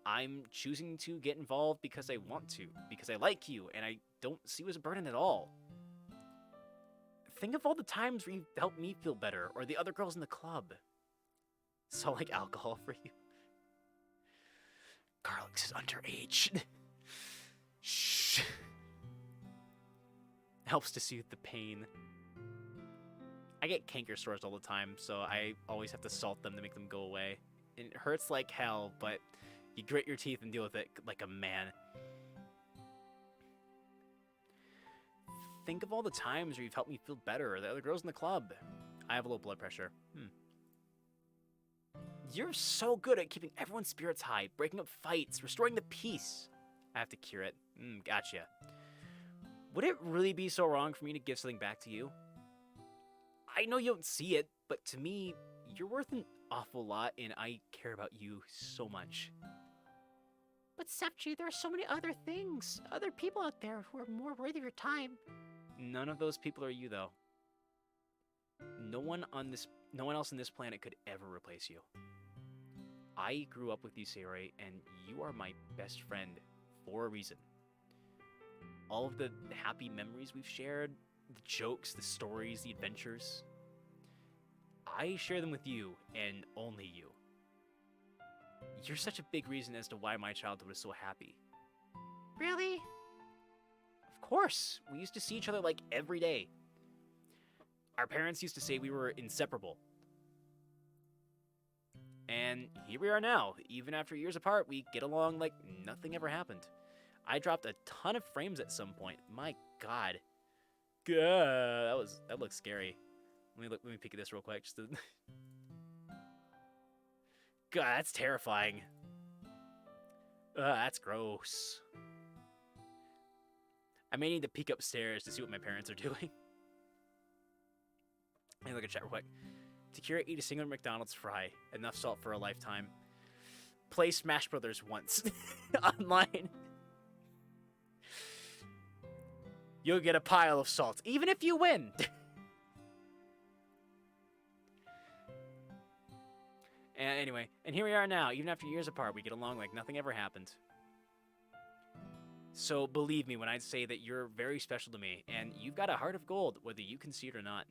I'm choosing to get involved because I want to, because I like you, and I don't see you as a burden at all. Think of all the times where you've helped me feel better, or the other girls in the club. It's all like alcohol for you. Garlics is underage. Shh. Helps to soothe the pain. I get canker sores all the time, so I always have to salt them to make them go away. And it hurts like hell, but you grit your teeth and deal with it like a man. Think of all the times where you've helped me feel better, or the other girls in the club. I have low blood pressure. You're so good at keeping everyone's spirits high, breaking up fights, restoring the peace. I have to cure it. Gotcha. Would it really be so wrong for me to give something back to you? I know you don't see it, but to me, you're worth an awful lot, and I care about you so much. But CEFG, there are so many other things, other people out there who are more worthy of your time. None of those people are you, though. No one else on this planet could ever replace you. I grew up with you, Sayori, and you are my best friend for a reason. All of the happy memories we've shared, the jokes, the stories, the adventures, I share them with you, and only you. You're such a big reason as to why my childhood was so happy. Really? Of course, we used to see each other like every day. Our parents used to say we were inseparable. And here we are now. Even after years apart, we get along like nothing ever happened. I dropped a ton of frames at some point. My God. That looks scary. Let me peek at this real quick. Just to... God, that's terrifying. That's gross. I may need to peek upstairs to see what my parents are doing. Let me look at chat real quick. Takira eat a single McDonald's fry. Enough salt for a lifetime. Play Smash Brothers once. Online. You'll get a pile of salt, even if you win. Anyway, and here we are now. Even after years apart, we get along like nothing ever happened. So believe me when I say that you're very special to me, and you've got a heart of gold, whether you can see it or not.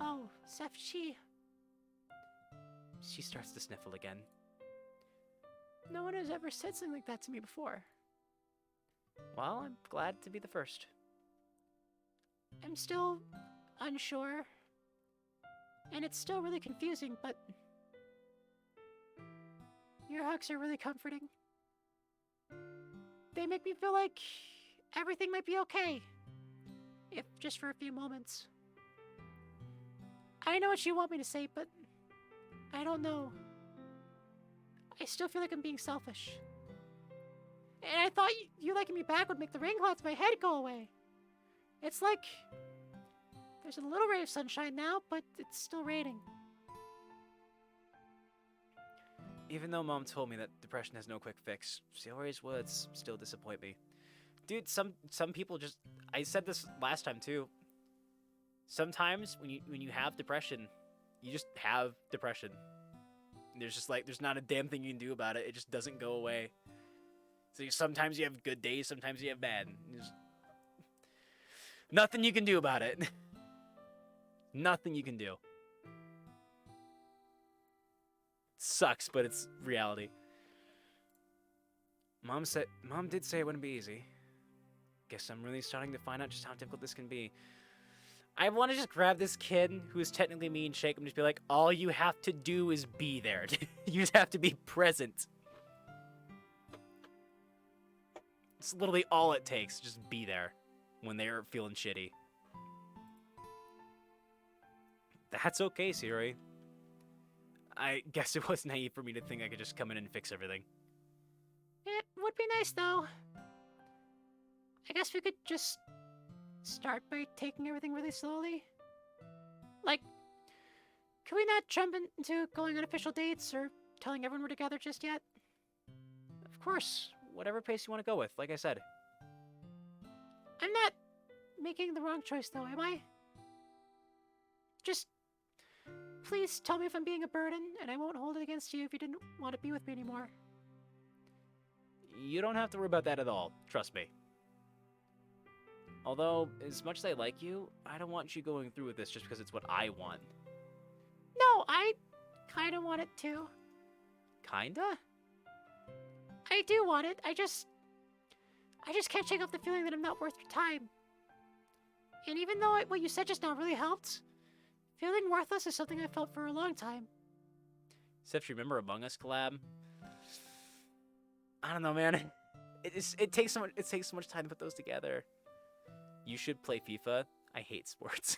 Oh, CEFG. She starts to sniffle again. No one has ever said something like that to me before. Well, I'm glad to be the first. I'm still unsure. And it's still really confusing, but your hugs are really comforting. They make me feel like everything might be okay. If just for a few moments. I know what you want me to say, but I don't know. I still feel like I'm being selfish. And I thought you liking me back would make the rain clouds in my head go away. It's like there's a little ray of sunshine now, but it's still raining. Even though Mom told me that depression has no quick fix, Sayori's words still disappoint me. Dude, some people just... I said this last time too. Sometimes when you have depression, you just have depression. There's not a damn thing you can do about it. It just doesn't go away. So sometimes you have good days, sometimes you have bad. There's nothing you can do about it. Nothing you can do. Sucks, but it's reality. Mom did say it wouldn't be easy. Guess I'm really starting to find out just how difficult this can be. I want to just grab this kid who is technically me and shake him and just be like, all you have to do is be there. You just have to be present. It's literally all it takes. Just be there. when they're feeling shitty. That's okay, Sayori. I guess it was naive for me to think I could just come in and fix everything. It would be nice, though. I guess we could just start by taking everything really slowly. Like, can we not jump into going on official dates or telling everyone we're together just yet? Of course, whatever pace you want to go with, like I said. I'm not making the wrong choice, though, am I? Just please tell me if I'm being a burden, and I won't hold it against you if you didn't want to be with me anymore. You don't have to worry about that at all, trust me. Although, as much as I like you, I don't want you going through with this just because it's what I want. No, I kinda want it too. Kinda? I do want it. I just can't shake off the feeling that I'm not worth your time. And even though what you said just now really helped, feeling worthless is something I've felt for a long time. CEFG, remember Among Us collab? I don't know, man. It takes so much time to put those together. You should play FIFA. I hate sports.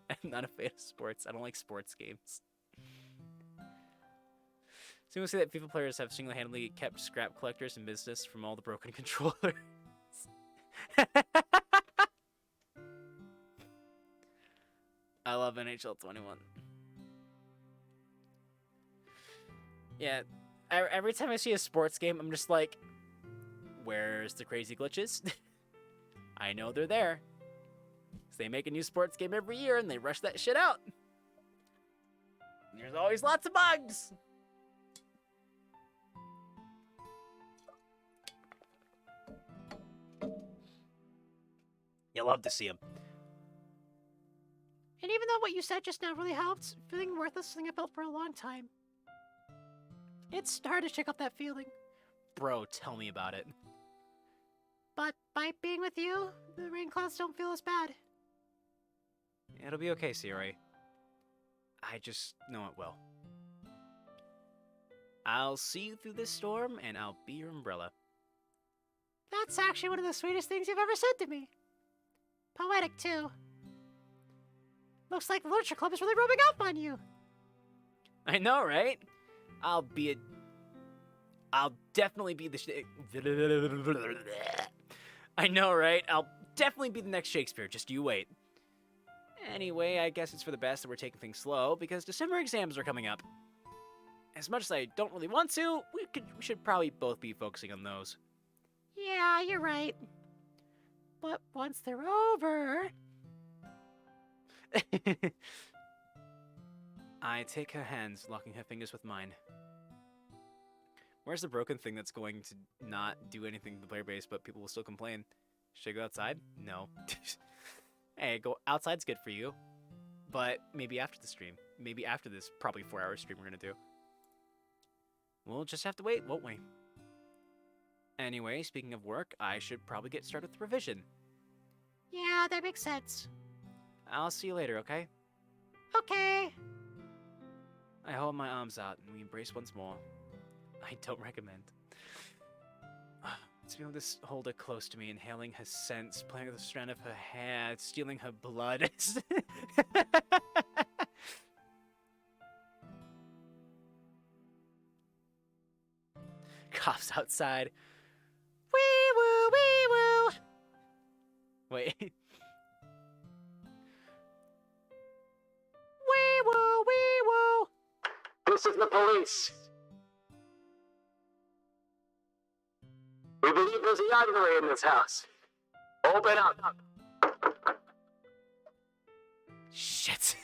I'm not a fan of sports. I don't like sports games. So you will see that FIFA players have single-handedly kept scrap collectors in business from all the broken controllers. I love NHL 21. Yeah, every time I see a sports game, I'm just like, where's the crazy glitches? I know they're there. 'Cause they make a new sports game every year and they rush that shit out. And there's always lots of bugs. You love to see them. And even though what you said just now really helped, feeling worthless is something I felt for a long time. It's hard to shake off that feeling. Bro, tell me about it. But by being with you, the rain clouds don't feel as bad. It'll be okay, Sayori. I just know it will. I'll see you through this storm, and I'll be your umbrella. That's actually one of the sweetest things you've ever said to me. Poetic, too. Looks like the Literature Club is really rubbing off on you. I know, right? I'll definitely be the I know, right? I'll definitely be the next Shakespeare, just you wait. Anyway, I guess it's for the best that we're taking things slow, because December exams are coming up. As much as I don't really want to, we should probably both be focusing on those. Yeah, you're right. But once they're over... I take her hands, locking her fingers with mine. Where's the broken thing that's going to not do anything to the player base, but people will still complain? Should I go outside? No. Hey, go outside's good for you. But maybe after the stream. Maybe after this probably 4-hour stream we're gonna do. We'll just have to wait, won't we? Anyway, speaking of work, I should probably get started with revision. Yeah, that makes sense. I'll see you later, okay? Okay. I hold my arms out and we embrace once more. I don't recommend. To be able to hold her close to me, inhaling her scents, playing with the strand of her hair, stealing her blood. Cops outside. Wee woo, wee woo. Wait. Wee woo, wee woo. This is the police. We believe there's a yagami in this house. Open up. Shit.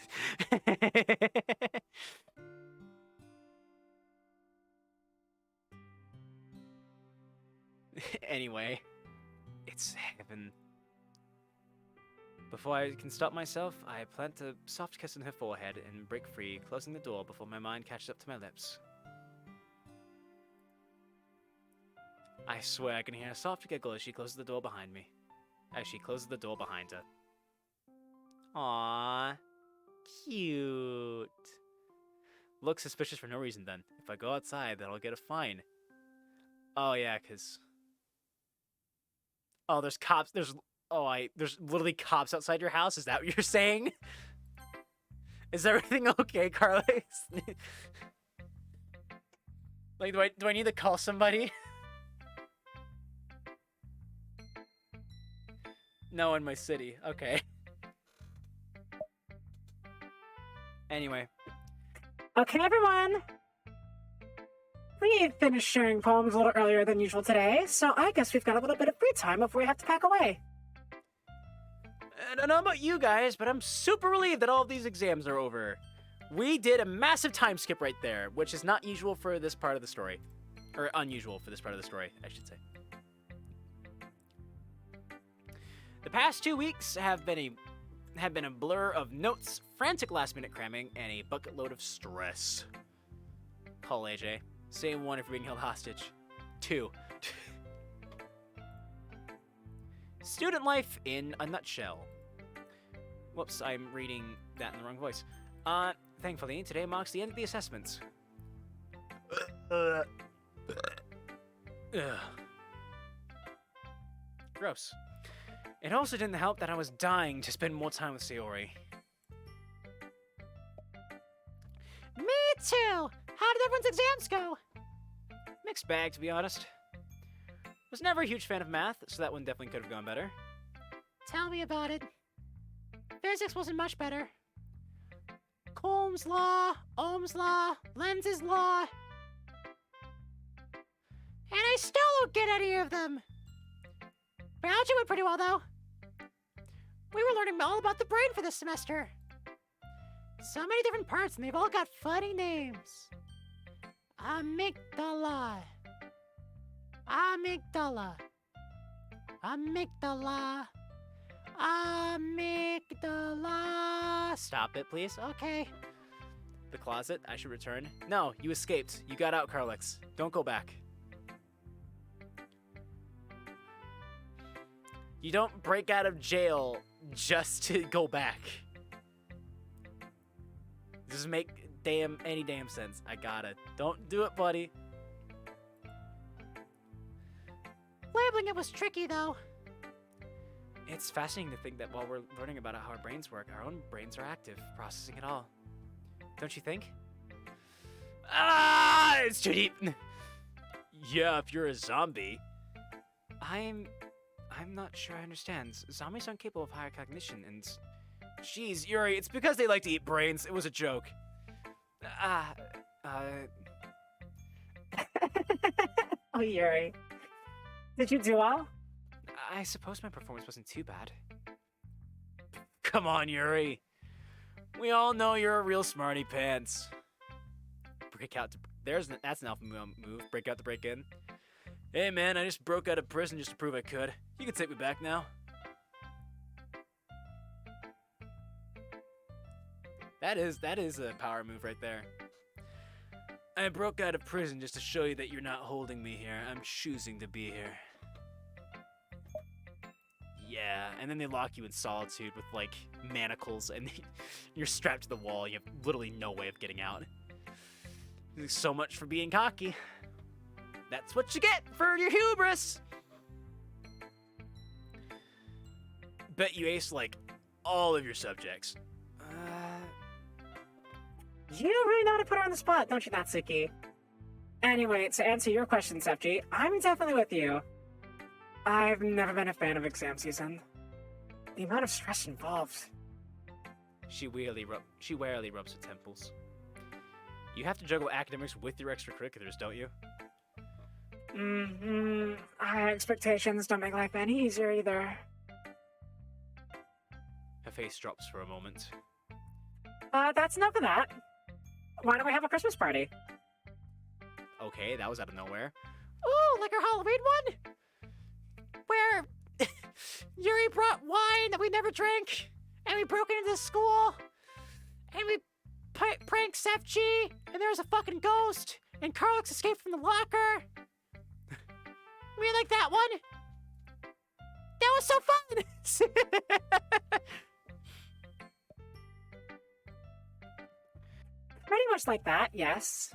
Anyway, it's heaven. Before I can stop myself, I plant a soft kiss on her forehead and break free, closing the door before my mind catches up to my lips. I swear I can hear a soft giggle as she closes the door behind me. As she closes the door behind her. Aww. Cute. Look suspicious for no reason then. If I go outside, then I'll get a fine. Oh yeah, 'cause... Oh, there's cops. There's there's literally cops outside your house. Is that what you're saying? Is everything okay, Carlos? Like, do I need to call somebody? No, in my city. Okay. Anyway. Okay, everyone. We finished sharing poems a little earlier than usual today, so I guess we've got a little bit of free time before we have to pack away. I don't know about you guys, but I'm super relieved that all of these exams are over. We did a massive time skip right there, which is not usual for this part of the story. Or unusual for this part of the story, I should say. The past 2 weeks have been a blur of notes, frantic last-minute cramming, and a bucket load of stress. Call AJ. Say 1 if you're being held hostage. 2. Student life in a nutshell. Whoops, I'm reading that in the wrong voice. Thankfully, today marks the end of the assessments. Gross. It also didn't help that I was dying to spend more time with Sayori. Me too! How did everyone's exams go? Mixed bag, to be honest. Was never a huge fan of math, so that one definitely could have gone better. Tell me about it. Physics wasn't much better. Coulomb's law, Ohm's law, Lenz's law. And I still don't get any of them. Biology went pretty well, though. We were learning all about the brain for this semester. So many different parts, and they've all got funny names. Amygdala. Amygdala. Amygdala. Amygdala. Stop it, please. Okay. The closet? I should return. No, you escaped. You got out, Carlix. Don't go back. You don't break out of jail just to go back. Doesn't make any damn sense. I gotta. Don't do it, buddy. Labeling it was tricky, though. It's fascinating to think that while we're learning about how our brains work, our own brains are active, processing it all. Don't you think? Ah, it's too deep. Yeah, if you're a zombie. I'm not sure I understand. Zombies aren't capable of higher cognition, and... Jeez, Yuri, it's because they like to eat brains. It was a joke. Oh, Yuri. Did you do well? I suppose my performance wasn't too bad. Come on, Yuri. We all know you're a real smarty pants. Break out to... That's an alpha move. Break out to break in. Hey, man, I just broke out of prison just to prove I could. You can take me back now. That is a power move right there. I broke out of prison just to show you that you're not holding me here. I'm choosing to be here. Yeah, and then they lock you in solitude with, like, manacles, and you're strapped to the wall. You have literally no way of getting out. So much for being cocky. That's what you get for your hubris! Bet you aced, like, all of your subjects. You really know how to put her on the spot, don't you, Natsuki? Anyway, to answer your question, CEFG, I'm definitely with you. I've never been a fan of exam season. The amount of stress involved. She warily rubs her temples. You have to juggle academics with your extracurriculars, don't you? High expectations don't make life any easier either. Her face drops for a moment. That's enough of that. Why don't we have a Christmas party? Okay, that was out of nowhere. Ooh, like our Halloween one? Where Yuri brought wine that we never drank, and we broke into the school, and we pranked CEFG, and there was a fucking ghost, and Carlix escaped from the locker. We like that one? That was so fun! Pretty much like that, yes.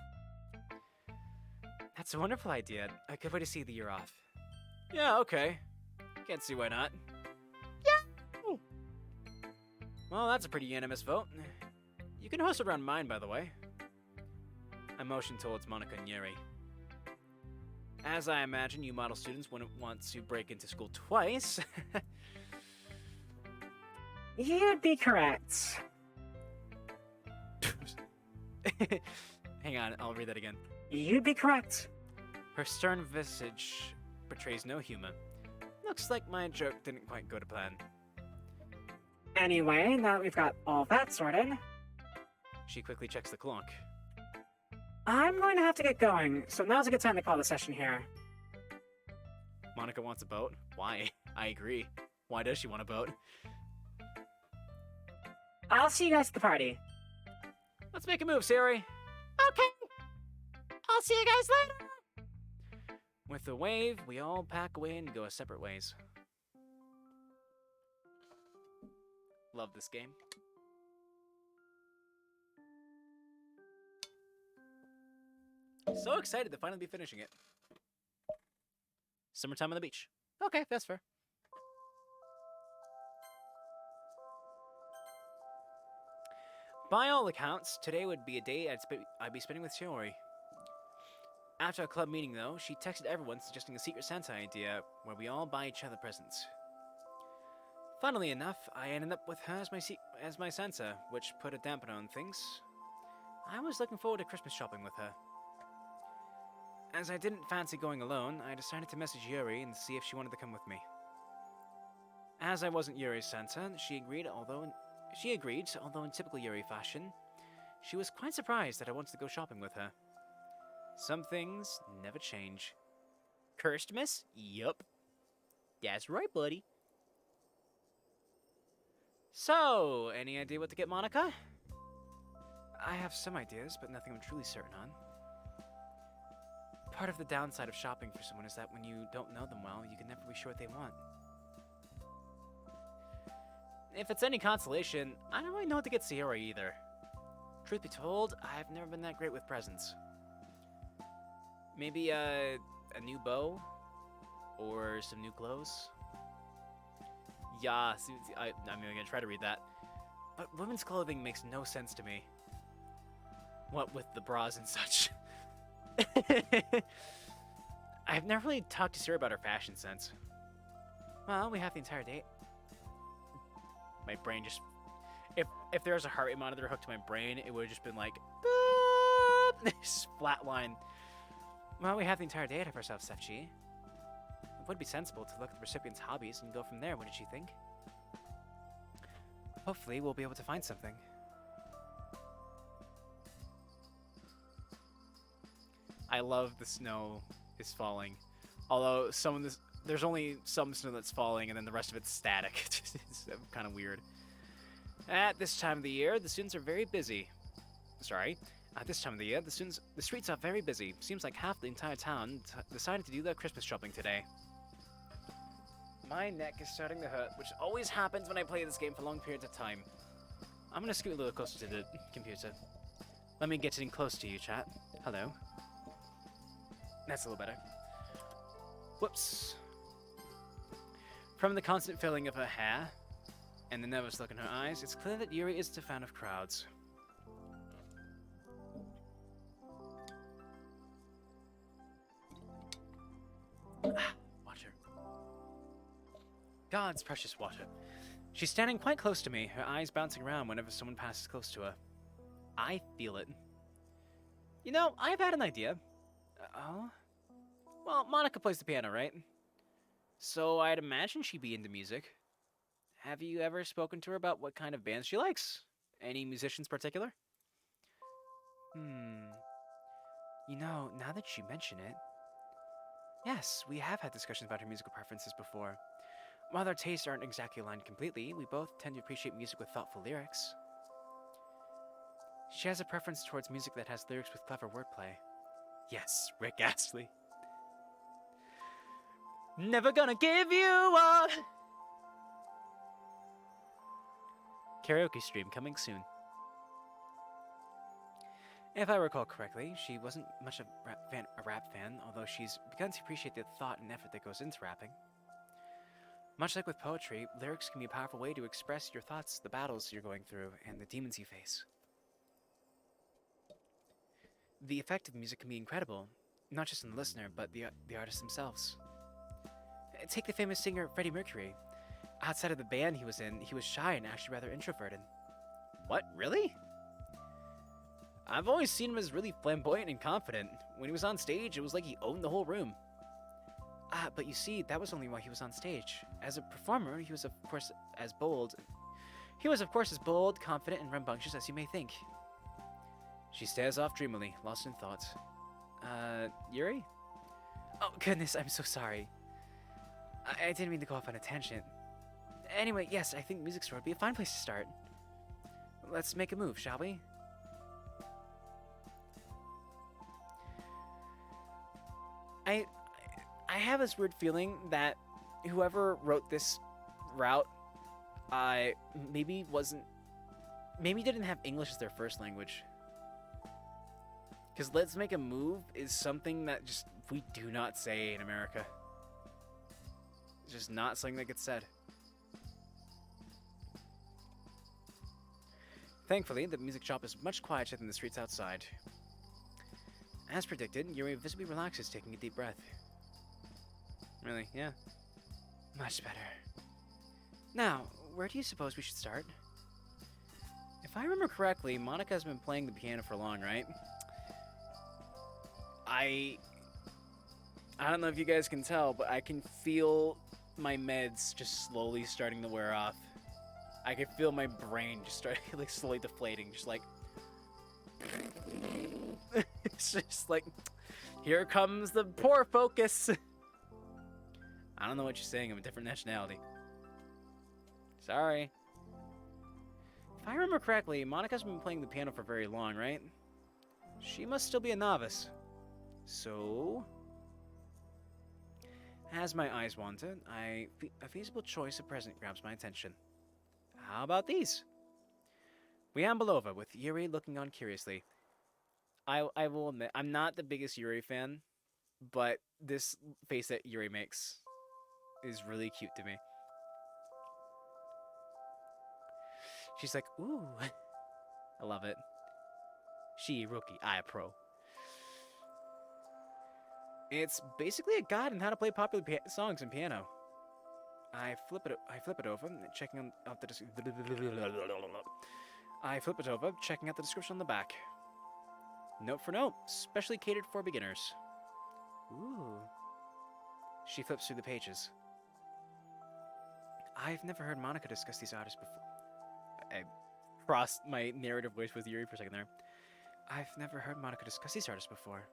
That's a wonderful idea. A good way to see the year off. Yeah, okay. Can't see why not. Well, that's a pretty unanimous vote. You can host around mine, by the way. I motioned towards Monica and Yuri. As I imagine, you model students wouldn't want to break into school twice. You'd be correct. Hang on, I'll read that again. You'd be correct. Her stern visage betrays no humor. Looks like my joke didn't quite go to plan. Anyway, now that we've got all that sorted, She quickly checks the clock. I'm going to have to get going, so now's a good time to call the session here. Monica wants a boat? Why? I agree. Why does she want a boat? I'll see you guys at the party. Let's make a move, Sayori. Okay. I'll see you guys later. With a wave, we all pack away and go our separate ways. Love this game. So excited to finally be finishing it. Summertime on the beach. Okay, that's fair. By all accounts, today would be a day I'd be spending with Sayori. After a club meeting, though, she texted everyone suggesting a Secret Santa idea where we all buy each other presents. Funnily enough, I ended up with her as my Santa, which put a dampener on things. I was looking forward to Christmas shopping with her. As I didn't fancy going alone, I decided to message Yuri and see if she wanted to come with me. As I wasn't Yuri's Santa, she agreed, although in typical Yuri fashion, she was quite surprised that I wanted to go shopping with her. Some things never change. Christmas? Yup. That's right, buddy. So, any idea what to get Monica? I have some ideas, but nothing I'm truly certain on. Part of the downside of shopping for someone is that when you don't know them well, you can never be sure what they want. If it's any consolation, I don't really know what to get Sayori either. Truth be told, I've never been that great with presents. Maybe a new bow? Or some new clothes? Yeah, I'm gonna try to read that. But women's clothing makes no sense to me. What with the bras and such. I've never really talked to Sarah about her fashion sense. Well, we have the entire day. My brain just... If there was a heart rate monitor hooked to my brain, it would have just been like... Boop! Just flatline. Well, we have the entire day to ourselves, CEFG. It would be sensible to look at the recipient's hobbies and go from there, wouldn't you think? Hopefully, we'll be able to find something. I love the snow is falling. Although there's only some snow that's falling and then the rest of it's static. It's kind of weird. At this time of the year, the students are very busy. At this time of the year, the streets are very busy. Seems like half the entire town decided to do their Christmas shopping today. My neck is starting to hurt, which always happens when I play this game for long periods of time. I'm gonna scoot a little closer to the computer. Let me get in close to you, chat. Hello. That's a little better. Whoops. From the constant filling of her hair and the nervous look in her eyes, it's clear that Yuri isn't a fan of crowds. Water. God's precious water. She's standing quite close to me, her eyes bouncing around whenever someone passes close to her. I feel it. You know, I've had an idea. Oh? Well, Monica plays the piano, right? So I'd imagine she'd be into music. Have you ever spoken to her about what kind of bands she likes? Any musicians particular? You know, now that you mention it... Yes, we have had discussions about her musical preferences before. While our tastes aren't exactly aligned completely, we both tend to appreciate music with thoughtful lyrics. She has a preference towards music that has lyrics with clever wordplay. Yes, Rick Astley. Never gonna give you up! Karaoke stream coming soon. If I recall correctly, she wasn't much of a rap fan, although she's begun to appreciate the thought and effort that goes into rapping. Much like with poetry, lyrics can be a powerful way to express your thoughts, the battles you're going through, and the demons you face. The effect of music can be incredible, not just on the listener, but the artists themselves. Take the famous singer Freddie Mercury. Outside of the band he was in, he was shy and actually rather introverted. What, really? I've always seen him as really flamboyant and confident. When he was on stage, it was like he owned the whole room. But you see, that was only while he was on stage. As a performer, he was of course as bold. He was of course as bold, confident, and rambunctious as you may think. She stares off dreamily, lost in thought. Yuri? Oh goodness, I'm so sorry. I didn't mean to go off on a tangent. Anyway, yes, I think music store would be a fine place to start. Let's make a move, shall we? I have this weird feeling that whoever wrote this route, maybe didn't have English as their first language. Because let's make a move is something that just we do not say in America. It's just not something that gets said. Thankfully, the music shop is much quieter than the streets outside. As predicted, Yuri visibly relaxes, taking a deep breath. Really? Yeah. Much better. Now, where do you suppose we should start? If I remember correctly, Monica has been playing the piano for long, right? I don't know if you guys can tell, but I can feel my meds just slowly starting to wear off. I can feel my brain just start like slowly deflating, just like it's just like here comes the poor focus. I don't know what you're saying. I'm a different nationality. Sorry. If I remember correctly, Monica's been playing the piano for very long, right? She must still be a novice. So, as my eyes wander, a feasible choice of present grabs my attention. How about these? We amble over, with Yuri looking on curiously. I will admit, I'm not the biggest Yuri fan, but this face that Yuri makes is really cute to me. She's like, ooh. I love it. She rookie, I a pro. It's basically a guide on how to play popular songs in piano. I flip it over, checking out the description on the back. Note for note, specially catered for beginners. Ooh. She flips through the pages. I've never heard Monica discuss these artists before. I crossed my narrative voice with Yuri for a second there. I've never heard Monica discuss these artists before.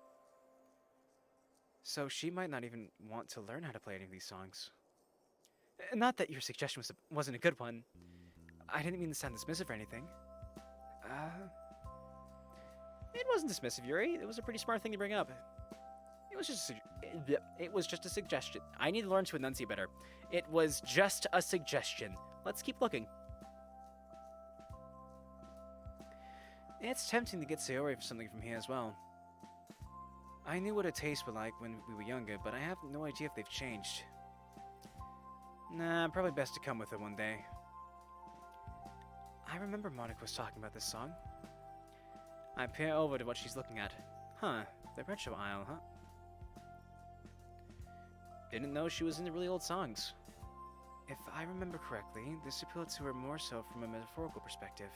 So she might not even want to learn how to play any of these songs. Not that your suggestion wasn't a good one. I didn't mean to sound dismissive or anything. It wasn't dismissive, Yuri. It was a pretty smart thing to bring up. It was just a suggestion. I need to learn to enunciate better. It was just a suggestion. Let's keep looking. It's tempting to get Sayori for something from here as well. I knew what her tastes were like when we were younger, but I have no idea if they've changed. Nah, probably best to come with her one day. I remember Monica was talking about this song. I peer over to what she's looking at. Huh, the retro aisle, huh? Didn't know she was into really old songs. If I remember correctly, this appealed to her more so from a metaphorical perspective.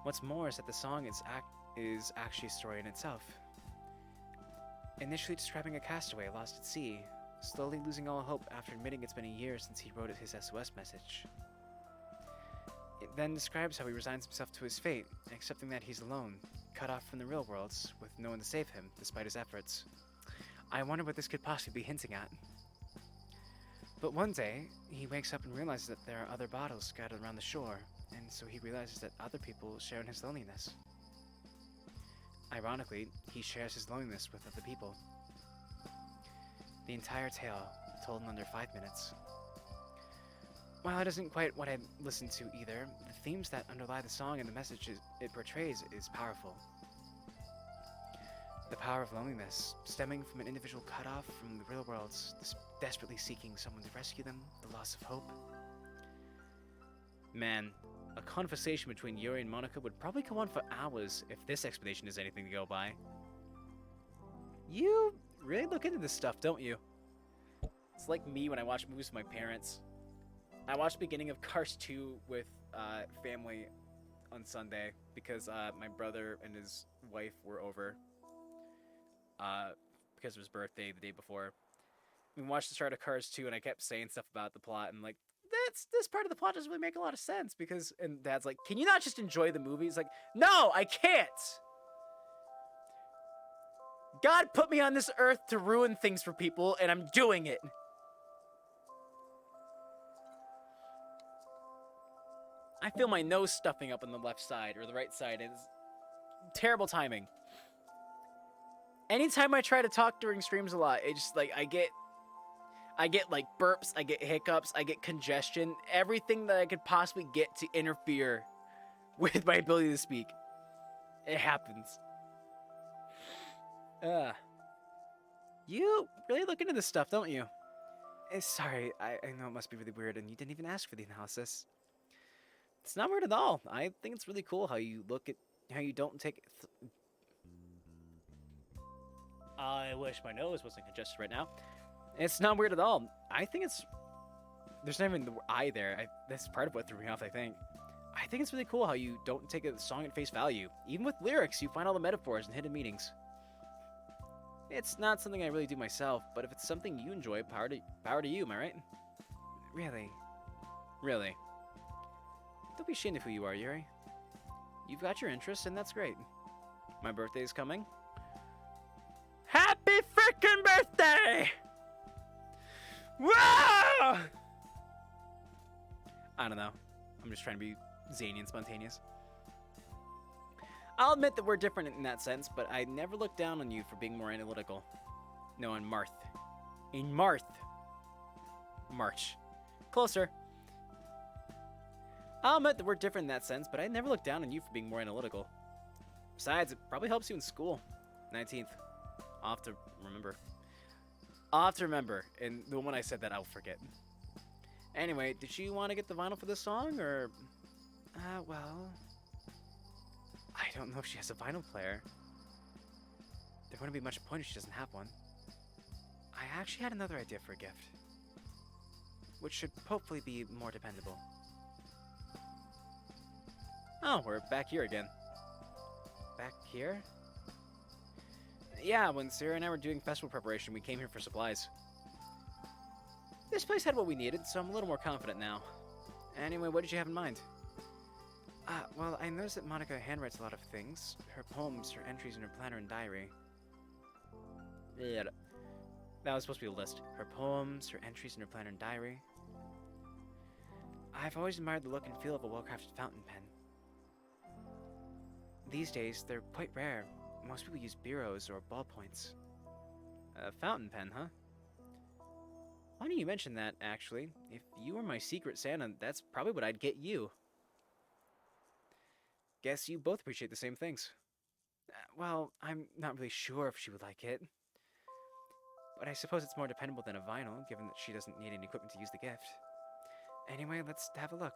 What's more is that the song is actually a story in itself. Initially describing a castaway lost at sea, slowly losing all hope after admitting it's been a year since he wrote his SOS message. It then describes how he resigns himself to his fate, accepting that he's alone, cut off from the real world, with no one to save him, despite his efforts. I wonder what this could possibly be hinting at. But one day, he wakes up and realizes that there are other bottles scattered around the shore, and so he realizes that other people share in his loneliness. Ironically, he shares his loneliness with other people. The entire tale, told in under 5 minutes. While it isn't quite what I'd listened to either, the themes that underlie the song and the messages it portrays is powerful. The power of loneliness, stemming from an individual cut off from the real world, desperately seeking someone to rescue them, the loss of hope. Man, a conversation between Yuri and Monica would probably go on for hours if this expedition is anything to go by. You really look into this stuff, don't you? It's like me when I watch movies with my parents. I watched the beginning of Cars 2 with family on Sunday because my brother and his wife were over because of his birthday the day before. We watched the start of Cars 2 and I kept saying stuff about the plot and like, this part of the plot doesn't really make a lot of sense because, and Dad's like, can you not just enjoy the movie? He's like, no, I can't! God put me on this earth to ruin things for people, and I'm doing it. I feel my nose stuffing up on the left side, or the right side. It's terrible timing. Anytime I try to talk during streams a lot, it's just like, I get like burps, I get hiccups, I get congestion, everything that I could possibly get to interfere with my ability to speak. It happens. You really look into this stuff, don't you? Sorry, I know it must be really weird, and you didn't even ask for the analysis. It's not weird at all. I think it's really cool how you look at how you don't take. I wish my nose wasn't congested right now. It's not weird at all. I think it's. There's not even the I there. That's part of what threw me off, I think. I think it's really cool how you don't take a song at face value. Even with lyrics, you find all the metaphors and hidden meanings. It's not something I really do myself, but if it's something you enjoy, power to you, am I right? Really? Really? Don't be ashamed of who you are, Yuri. You've got your interests, and that's great. My birthday is coming. Happy frickin' birthday! Whoa! I don't know. I'm just trying to be zany and spontaneous. I'll admit that we're different in that sense, but I never looked down on you for being more analytical. No, on Marth. In Marth. March. Closer. I'll admit that we're different in that sense, but I never looked down on you for being more analytical. Besides, it probably helps you in school. 19th. I'll have to remember. And the moment I said that, I'll forget. Anyway, did you want to get the vinyl for this song, or... well... I don't know if she has a vinyl player. There wouldn't be much point if she doesn't have one. I actually had another idea for a gift. Which should hopefully be more dependable. Oh, we're back here again. Back here? Yeah, when Sarah and I were doing festival preparation, we came here for supplies. This place had what we needed, so I'm a little more confident now. Anyway, what did you have in mind? Well, I noticed that Monica handwrites a lot of things. Her poems, her entries in her planner and diary. Yeah, that was supposed to be a list. Her poems, her entries in her planner and diary. I've always admired the look and feel of a well-crafted fountain pen. These days, they're quite rare. Most people use bureaus or ballpoints. A fountain pen, huh? Why don't you mention that, actually? If you were my secret Santa, that's probably what I'd get you. Guess you both appreciate the same things. Well, I'm not really sure if she would like it. But I suppose it's more dependable than a vinyl, given that she doesn't need any equipment to use the gift. Anyway, let's have a look.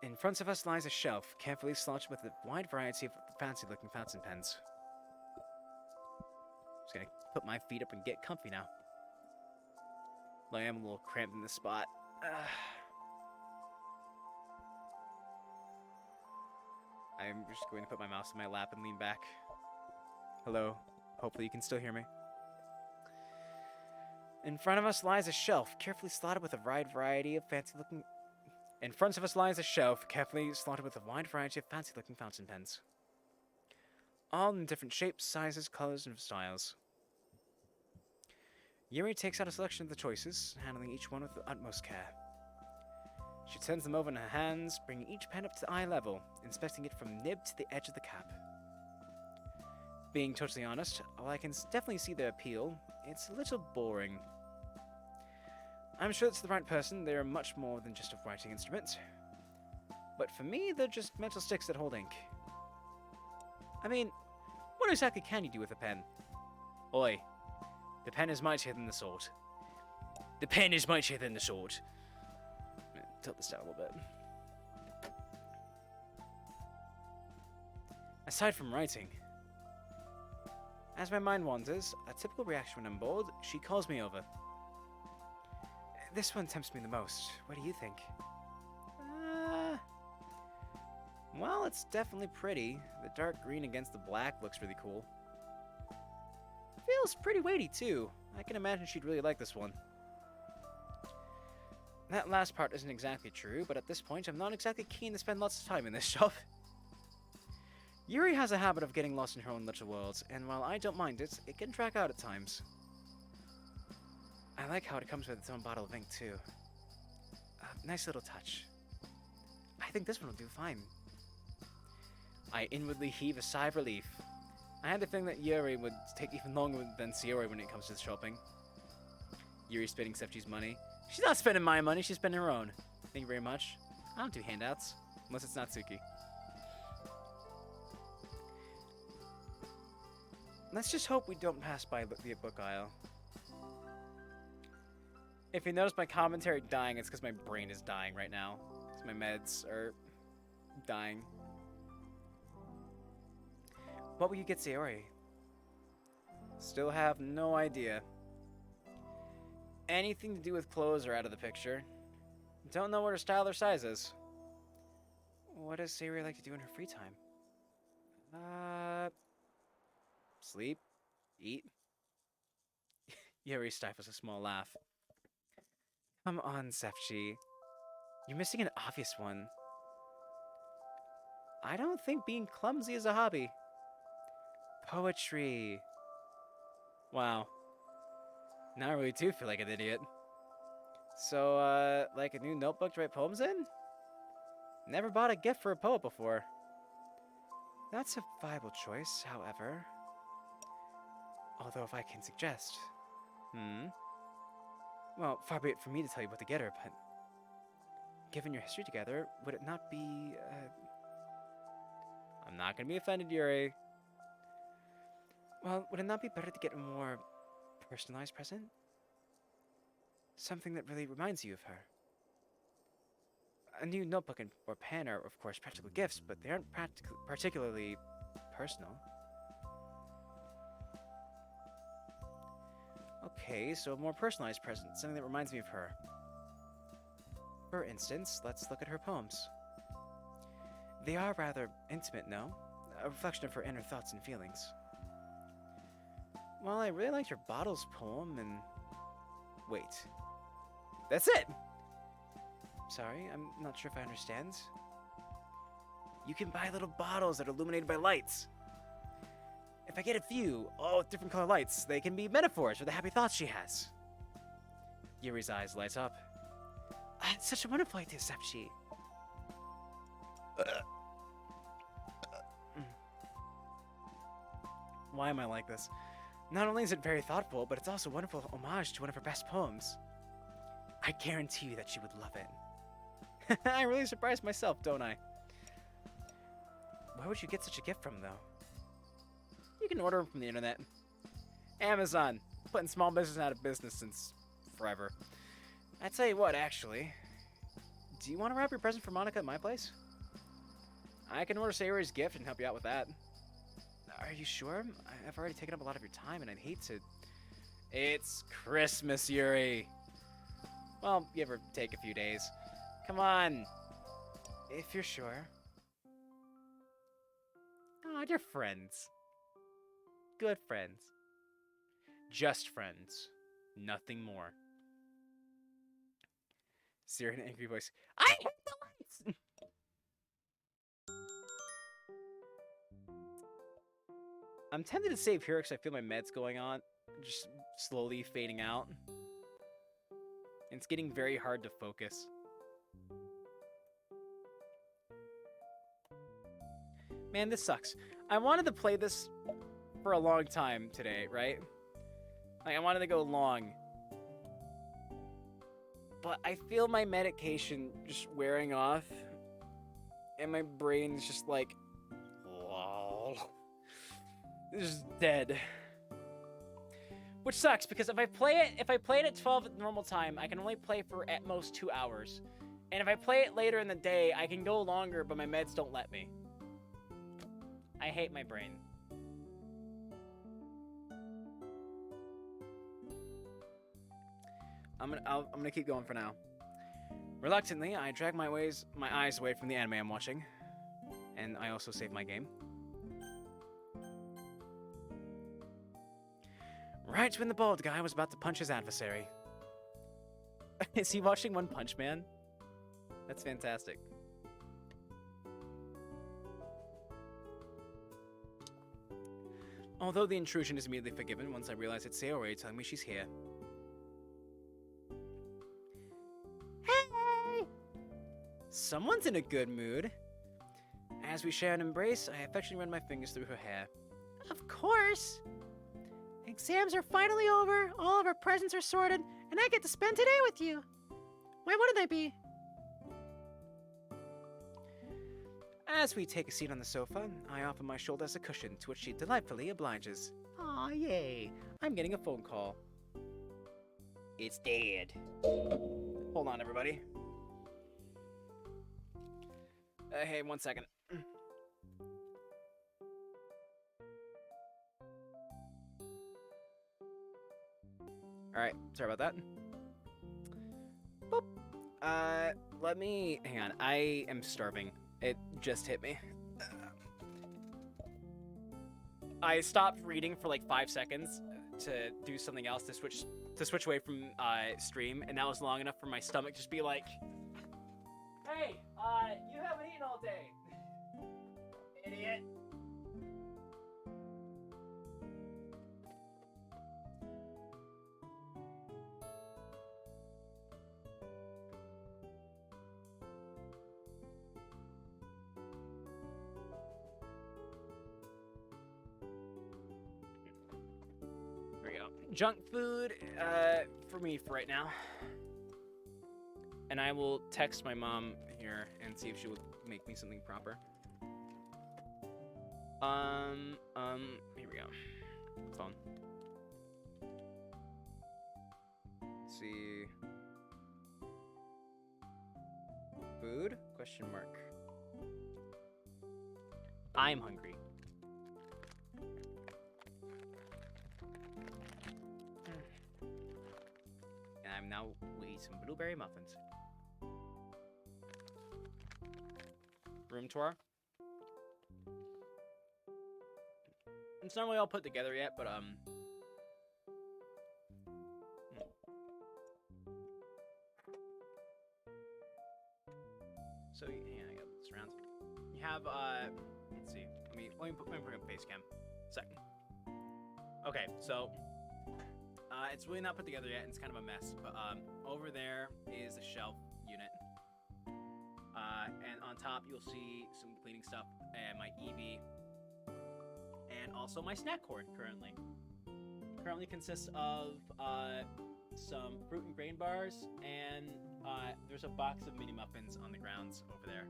In front of us lies a shelf, carefully slotted with a wide variety of fancy-looking fountain pens. Just gonna put my feet up and get comfy now. I am a little cramped in this spot. I'm just going to put my mouse in my lap and lean back. Hello. Hopefully you can still hear me. In front of us lies a shelf, carefully slotted with a wide variety of fancy-looking... In front of us lies a shelf, carefully slotted with a wide variety of fancy-looking fountain pens. All in different shapes, sizes, colors, and styles. Yuri takes out a selection of the choices, handling each one with the utmost care. She turns them over in her hands, bringing each pen up to eye level, inspecting it from nib to the edge of the cap. Being totally honest, while I can definitely see their appeal, it's a little boring. I'm sure it's the right person, they are much more than just a writing instrument. But for me, they're just metal sticks that hold ink. I mean, what exactly can you do with a pen? Oi, the pen is mightier than the sword. The pen is mightier than the sword. Tilt this down a little bit. Aside from writing, as my mind wanders, a typical reaction when I'm bored, she calls me over. This one tempts me the most. What do you think? Well, it's definitely pretty. The dark green against the black looks really cool. Feels pretty weighty, too. I can imagine she'd really like this one. That last part isn't exactly true, but at this point, I'm not exactly keen to spend lots of time in this shop. Yuri has a habit of getting lost in her own little world, and while I don't mind it, it can track out at times. I like how it comes with its own bottle of ink, too. Nice little touch. I think this one will do fine. I inwardly heave a sigh of relief. I had the feeling that Yuri would take even longer than Sayori when it comes to shopping. Yuri's spending CEFG's money. She's not spending my money, she's spending her own. Thank you very much. I don't do handouts, unless it's Natsuki. Let's just hope we don't pass by the book aisle. If you notice my commentary dying, it's because my brain is dying right now. Because my meds are dying. What will you get, Sayori? Still have no idea. Anything to do with clothes are out of the picture. Don't know what her style or size is. What does Sayori like to do in her free time? Sleep? Eat? Yuri stifles a small laugh. Come on, CEFG. You're missing an obvious one. I don't think being clumsy is a hobby. Poetry. Wow. Now I really do feel like an idiot. So, like a new notebook to write poems in? Never bought a gift for a poet before. That's a viable choice, however. Although if I can suggest... Well, far be it from me to tell you what to get her, but... Given your history together, would it not be, I'm not gonna be offended, Yuri. Well, would it not be better to get a more personalized present? Something that really reminds you of her. A new notebook or pen are, of course, practical gifts, but they aren't particularly personal. Okay, so a more personalized present, something that reminds me of her. For instance, let's look at her poems. They are rather intimate, no? A reflection of her inner thoughts and feelings. Well, I really liked her bottles poem and... Wait. That's it! Sorry, I'm not sure if I understand. You can buy little bottles that are illuminated by lights. If I get a few, all with different color lights, they can be metaphors for the happy thoughts she has. Yuri's eyes light up. It's such a wonderful idea, CEFG. Why am I like this? Not only is it very thoughtful, but it's also a wonderful homage to one of her best poems. I guarantee you that she would love it. I really surprised myself, don't I? Where would you get such a gift from, though? You can order them from the internet. Amazon. Putting small business out of business since forever. I tell you what, actually. Do you want to wrap your present for Monica at my place? I can order Sayori's gift and help you out with that. Are you sure? I've already taken up a lot of your time and I'd hate to... It's Christmas, Yuri. Well, give or take a few days. Come on. If you're sure. Aw, you're friends. Good friends. Just friends. Nothing more. Sarah in an angry voice. I hate the lights! I'm tempted to save here because I feel my meds going on. Just slowly fading out. It's getting very hard to focus. Man, this sucks. I wanted to play this for a long time today, right? Like, I wanted to go long. But I feel my medication just wearing off. And my brain's just like... Lol. Just dead. Which sucks because if I play it at 12 at normal time, I can only play for at most 2 hours. And if I play it later in the day, I can go longer, but my meds don't let me. I hate my brain. I'm gonna keep going for now. Reluctantly, I drag my eyes away from the anime I'm watching, and I also save my game. Right when the bald guy was about to punch his adversary. Is he watching One Punch Man? That's fantastic. Although the intrusion is immediately forgiven once I realize it's Sayori telling me she's here. Hey! Someone's in a good mood. As we share an embrace, I affectionately run my fingers through her hair. Of course! Exams are finally over, all of our presents are sorted, and I get to spend today with you! Why wouldn't I be? As we take a seat on the sofa, I offer my shoulder as a cushion, to which she delightfully obliges. Aw, yay. I'm getting a phone call. It's Dad. Hold on, everybody. Hey, 1 second. Alright, sorry about that. Boop. Let me... Hang on, I am starving. It just hit me. I stopped reading for like 5 seconds to do something else to switch away from stream, and that was long enough for my stomach to just be like, "Hey, you haven't eaten all day, idiot." Junk food for me for right now. And I will text my mom here and see if she will make me something proper. Here we go. Phone. Let's see. Food? Question mark. I'm hungry. And now we'll eat some blueberry muffins. Room tour. It's not really all put together yet, but So yeah, I got this around. You have let's see. Let me bring up face cam. Second. Okay, so it's really not put together yet, and it's kind of a mess. But over there is a shelf unit, and on top you'll see some cleaning stuff and my EV, and also my snack hoard currently. Currently consists of some fruit and grain bars, and there's a box of mini muffins on the grounds over there.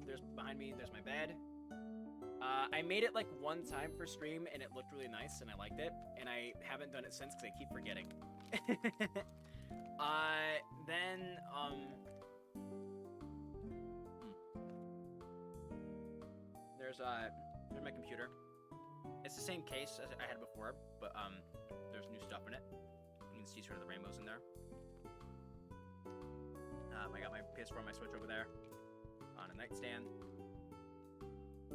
There's behind me. There's my bed. I made it like one time for stream, and it looked really nice, and I liked it, and I haven't done it since because I keep forgetting. Then there's my computer. It's the same case as I had before, but there's new stuff in it. You can see sort of the rainbows in there. I got my PS4 and my Switch over there on a nightstand.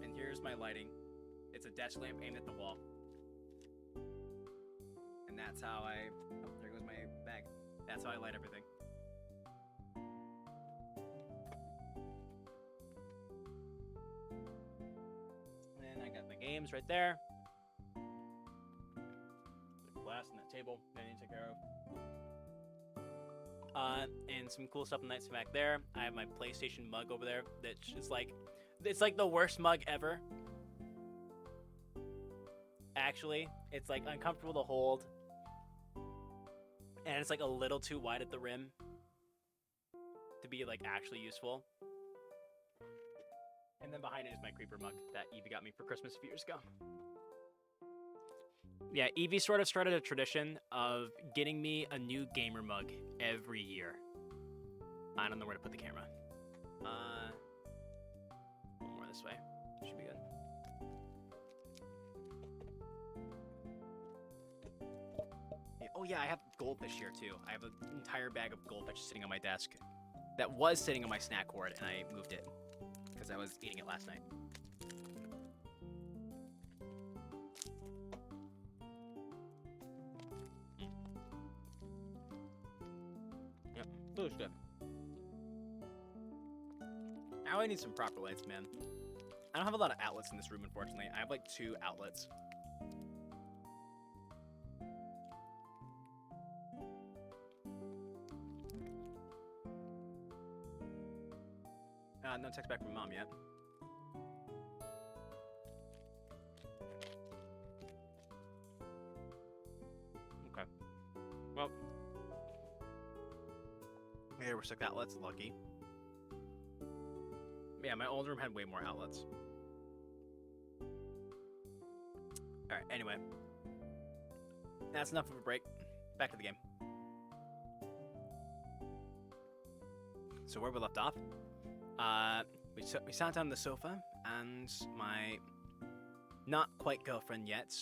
And here's my lighting. It's a desk lamp aimed at the wall. And that's how oh, there goes my bag. That's how I light everything. And I got my games right there. The glass on that table that I need to take care of. And some cool stuff on the nights back there. I have my PlayStation mug over there that's just like, it's like the worst mug ever. Actually, it's like uncomfortable to hold. And it's like a little too wide at the rim to be like actually useful. And then behind it is my creeper mug that Evie got me for Christmas a few years ago. Yeah, Evie sort of started a tradition of getting me a new gamer mug every year. I don't know where to put the camera. One more this way. Should be good. Yeah, oh yeah, I have goldfish here too. I have an entire bag of goldfish sitting on my desk that was sitting on my snack hoard, and I moved it because I was eating it last night. Yep, food's good. I really need some proper lights, man. I don't have a lot of outlets in this room, unfortunately. I have like 2 outlets. No text back from Mom yet. Okay. Well. Yeah, we're stuck outlets. Lucky. Yeah, my old room had way more outlets. Alright, anyway. That's enough of a break. Back to the game. So where we left off, we sat down on the sofa, and my not quite girlfriend yet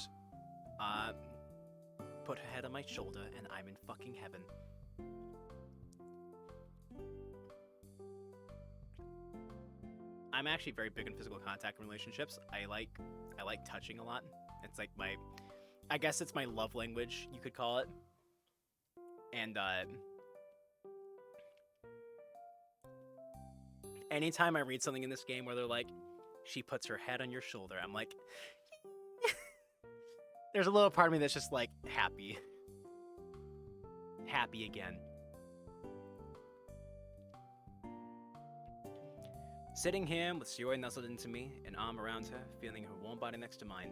put her head on my shoulder, and I'm in fucking heaven. I'm actually very big in physical contact in relationships. I like touching a lot. It's like I guess it's my love language, you could call it. And anytime I read something in this game where they're like, she puts her head on your shoulder, I'm like, there's a little part of me that's just like happy. Happy again. Sitting here with Sayori nuzzled into me, an arm around her, feeling her warm body next to mine.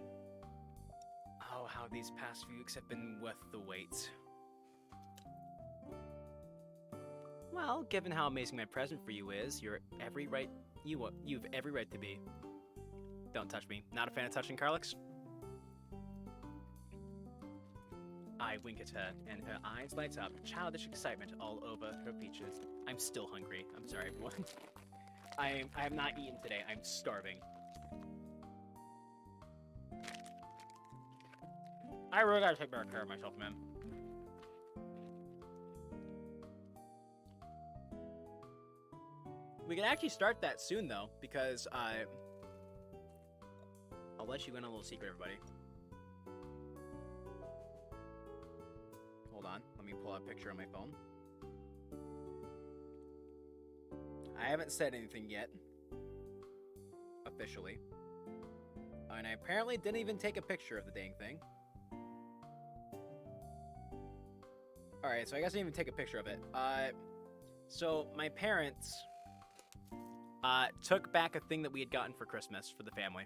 Oh, how these past few weeks have been worth the wait. Well, given how amazing my present for you is, you've every right to be. Don't touch me. Not a fan of touching Carlix? I wink at her, and her eyes light up, childish excitement all over her features. I'm still hungry. I'm sorry, everyone. I have not eaten today. I'm starving. I really gotta take better care of myself, man. We can actually start that soon, though, because I'll let you in on a little secret, everybody. Hold on. Let me pull out a picture on my phone. I haven't said anything yet. Officially. And I apparently didn't even take a picture of the dang thing. Alright, so I guess I didn't even take a picture of it. So my parents took back a thing that we had gotten for Christmas for the family.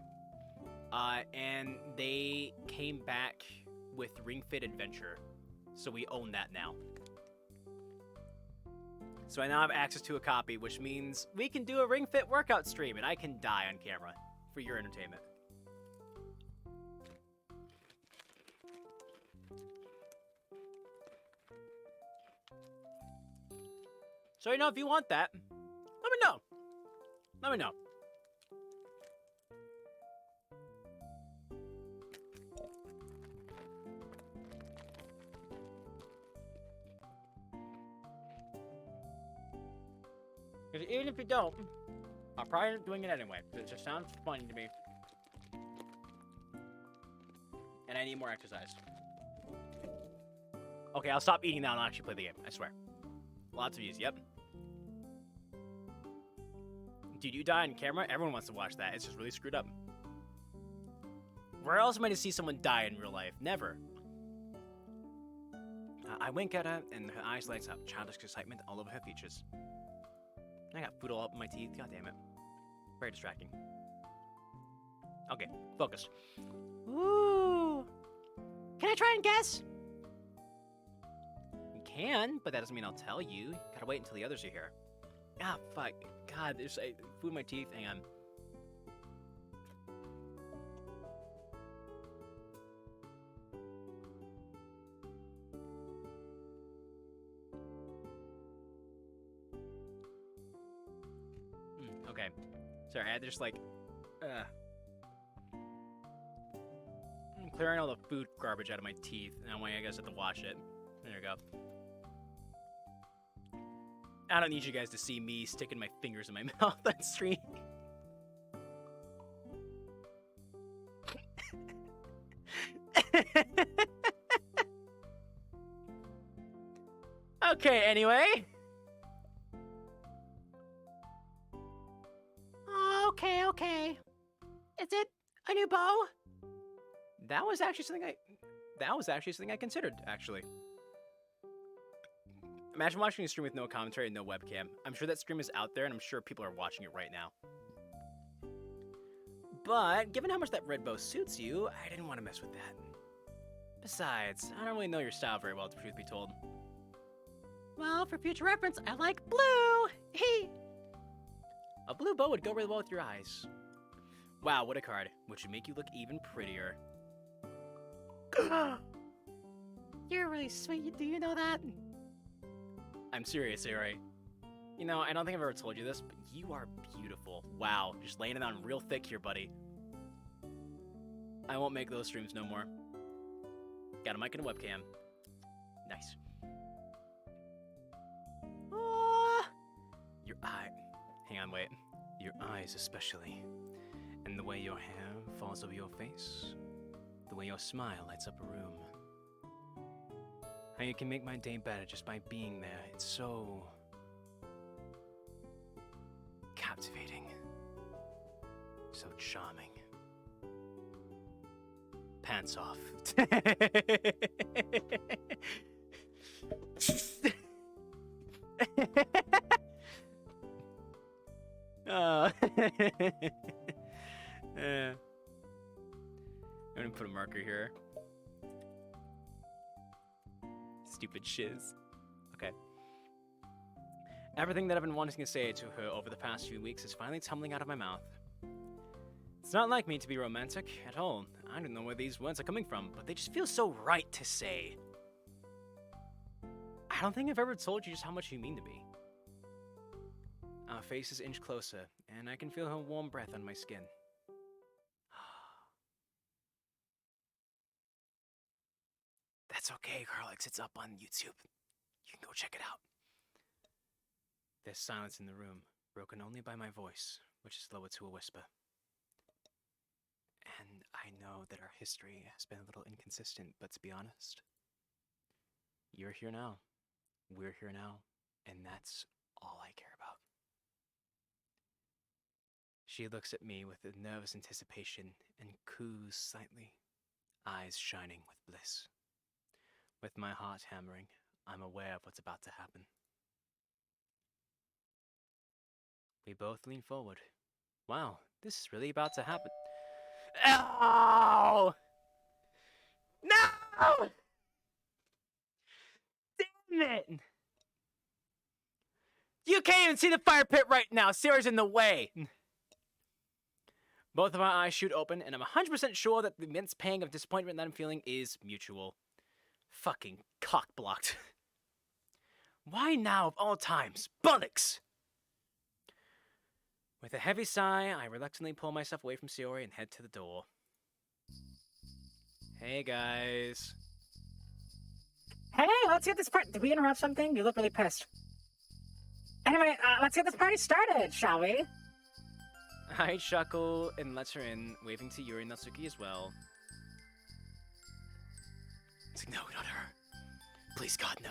And they came back with Ring Fit Adventure. So we own that now. So I now have access to a copy, which means we can do a Ring Fit workout stream, and I can die on camera for your entertainment. So, you know, if you want that, let me know. Let me know. Because even if you don't, I'll probably end up doing it anyway. Because it just sounds funny to me. And I need more exercise. Okay, I'll stop eating now and I'll actually play the game. I swear. Lots of views, yep. Dude, you die on camera? Everyone wants to watch that. It's just really screwed up. Where else am I to see someone die in real life? Never. I wink at her, and her eyes lights up. Childish excitement all over her features. I got food all up in my teeth. God damn it. Very distracting. Okay, focus. Ooh. Can I try and guess? You can, but that doesn't mean I'll tell you. Gotta wait until the others are here. Ah, fuck. God, there's food in my teeth. Hang on. Sorry, I had to just like, I'm clearing all the food garbage out of my teeth, and I guess I have to wash it. There you go. I don't need you guys to see me sticking my fingers in my mouth on stream. Okay, anyway. Okay. Is it a new bow? That was actually something I considered, actually. Imagine watching a stream with no commentary and no webcam. I'm sure that stream is out there, and I'm sure people are watching it right now. But, given how much that red bow suits you, I didn't want to mess with that. Besides, I don't really know your style very well, the truth be told. Well, for future reference, I like blue. Hey. A blue bow would go really well with your eyes. Wow, what a card. Which would make you look even prettier. You're really sweet. Do you know that? I'm serious, Sayori. You know, I don't think I've ever told you this, but you are beautiful. Wow, just laying it on real thick here, buddy. I won't make those streams no more. Got a mic and a webcam. Nice. Your eye. Hang on, wait. Your eyes, especially. And the way your hair falls over your face. The way your smile lights up a room. How you can make my day better just by being there. It's so captivating. So charming. Pants off. I'm gonna put a marker here. Stupid shiz. Okay. Everything that I've been wanting to say to her over the past few weeks is finally tumbling out of my mouth. It's not like me to be romantic at all. I don't know where these words are coming from, but they just feel so right to say. I don't think I've ever told you just how much you mean to me. Our faces inch closer, and I can feel her warm breath on my skin. That's okay, Carlix. It's up on YouTube. You can go check it out. There's silence in the room, broken only by my voice, which is lowered to a whisper. And I know that our history has been a little inconsistent, but to be honest, you're here now. We're here now, and that's all I care about. She looks at me with a nervous anticipation and coos slightly, eyes shining with bliss. With my heart hammering, I'm aware of what's about to happen. We both lean forward. Wow, this is really about to happen. Ow! No! Damn it! You can't even see the fire pit right now. Sayori's in the way. Both of our eyes shoot open, and I'm 100% sure that the immense pang of disappointment that I'm feeling is mutual. Fucking cock-blocked. Why now of all times? Bollocks! With a heavy sigh, I reluctantly pull myself away from Sayori and head to the door. Hey, guys. Hey, let's get this party. Did we interrupt something? You look really pissed. Anyway, let's get this party started, shall we? I chuckle and lets her in, waving to Yuri and Natsuki as well. It's like, no, not her. Please, God, no.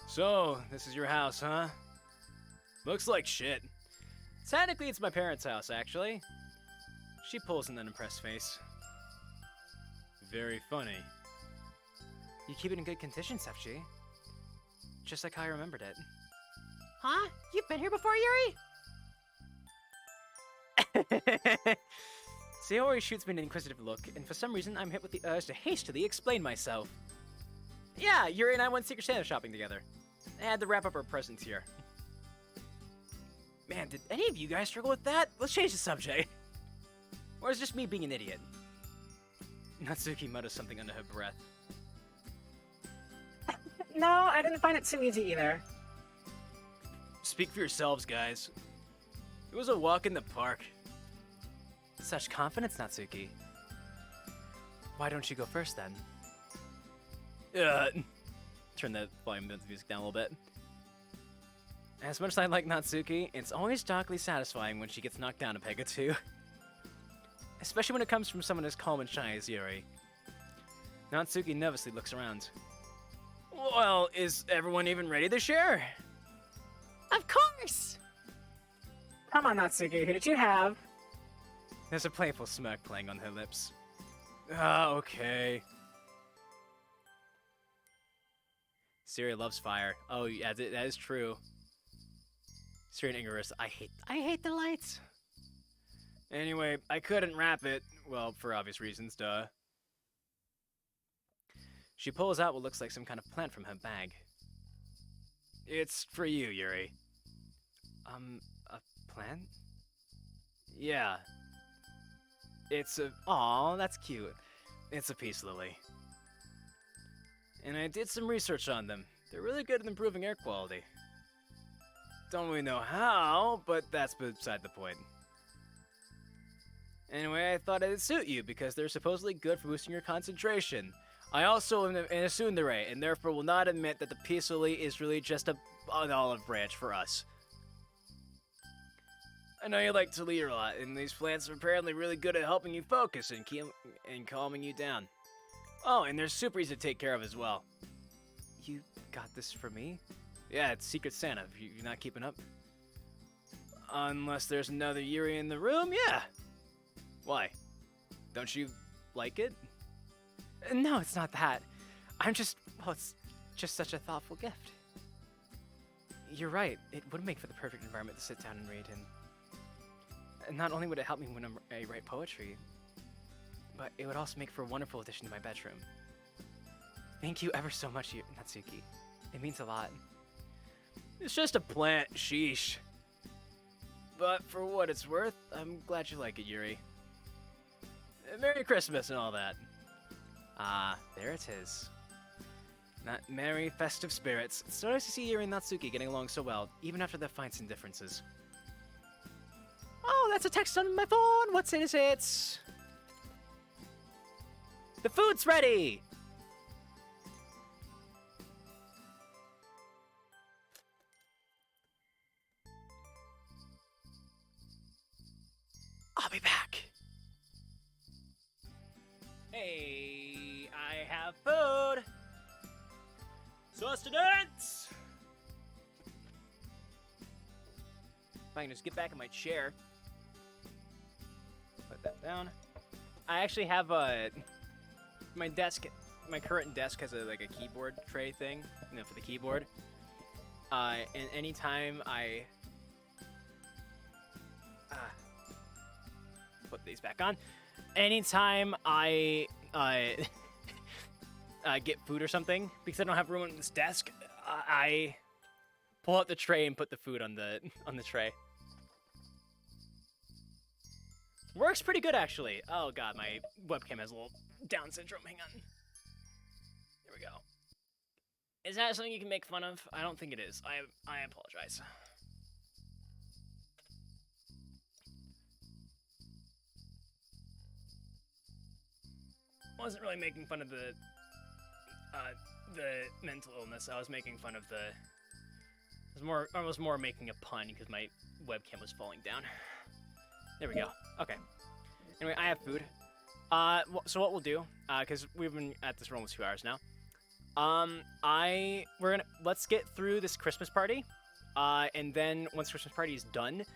So, this is your house, huh? Looks like shit. Technically, it's my parents' house, actually. She pulls an unimpressed face. Very funny. You keep it in good condition, CEFG. Just like how I remembered it. Huh? You've been here before, Yuri? Sayori shoots me an inquisitive look, and for some reason I'm hit with the urge to hastily explain myself. Yeah, Yuri and I went Secret Santa shopping together. I had to wrap up our presents here. Man, did any of you guys struggle with that? Let's change the subject. Or is it just me being an idiot? Natsuki mutters something under her breath. No, I didn't find it too easy either. Speak for yourselves, guys. It was a walk in the park. Such confidence, Natsuki. Why don't you go first, then? Turn the volume of the music down a little bit. As much as I like Natsuki, it's always darkly satisfying when she gets knocked down a peg or two. Especially when it comes from someone as calm and shy as Yuri. Natsuki nervously looks around. Well, is everyone even ready to share? Of course! Come on, Natsuki, who did you have? There's a playful smirk playing on her lips. Ah, okay. Sayori loves fire. Oh, yeah, that is true. Sayori and Igorous, I hate the lights. Anyway, I couldn't wrap it. Well, for obvious reasons, duh. She pulls out what looks like some kind of plant from her bag. It's for you, Yuri. A plant? Yeah. It's a... Aw, that's cute. It's a peace lily. And I did some research on them. They're really good at improving air quality. Don't really know how, but that's beside the point. Anyway, I thought it'd suit you because they're supposedly good for boosting your concentration. I also am an tsundere, and therefore will not admit that the peace lily is really just an olive branch for us. I know you like to lead a lot, and these plants are apparently really good at helping you focus and calming you down. Oh, and they're super easy to take care of as well. You got this for me? Yeah, it's Secret Santa. You're not keeping up? Unless there's another Yuri in the room, yeah. Why? Don't you like it? No, it's not that. Well, it's just such a thoughtful gift. You're right. It would make for the perfect environment to sit down and read in. And not only would it help me when I write poetry, but it would also make for a wonderful addition to my bedroom. Thank you ever so much, Natsuki. It means a lot. It's just a plant, sheesh. But for what it's worth, I'm glad you like it, Yuri. Merry Christmas and all that. Ah, there it is. Not merry festive spirits. It's so nice to see Yuri and Natsuki getting along so well, even after their fights and differences. Oh, that's a text on my phone! What's it? It's... The food's ready! I'll be back. Hey, I have food. Sustenance. If I can just get back in my chair. Put that down. I actually have my desk. My current desk has a keyboard tray thing, for the keyboard. And anytime I put these back on. Anytime I get food or something, because I don't have room on this desk, I pull out the tray and put the food on the tray. Works pretty good, actually. Oh god, my webcam has a little Down syndrome. Hang on. Here we go. Is that something you can make fun of? I don't think it is. I apologize. I wasn't really making fun of the mental illness. I was making fun of I was more making a pun because my webcam was falling down. There we go. Okay. Anyway, I have food. So what we'll do, because we've been at this for almost 2 hours now. Let's get through this Christmas party, and then once Christmas party is done,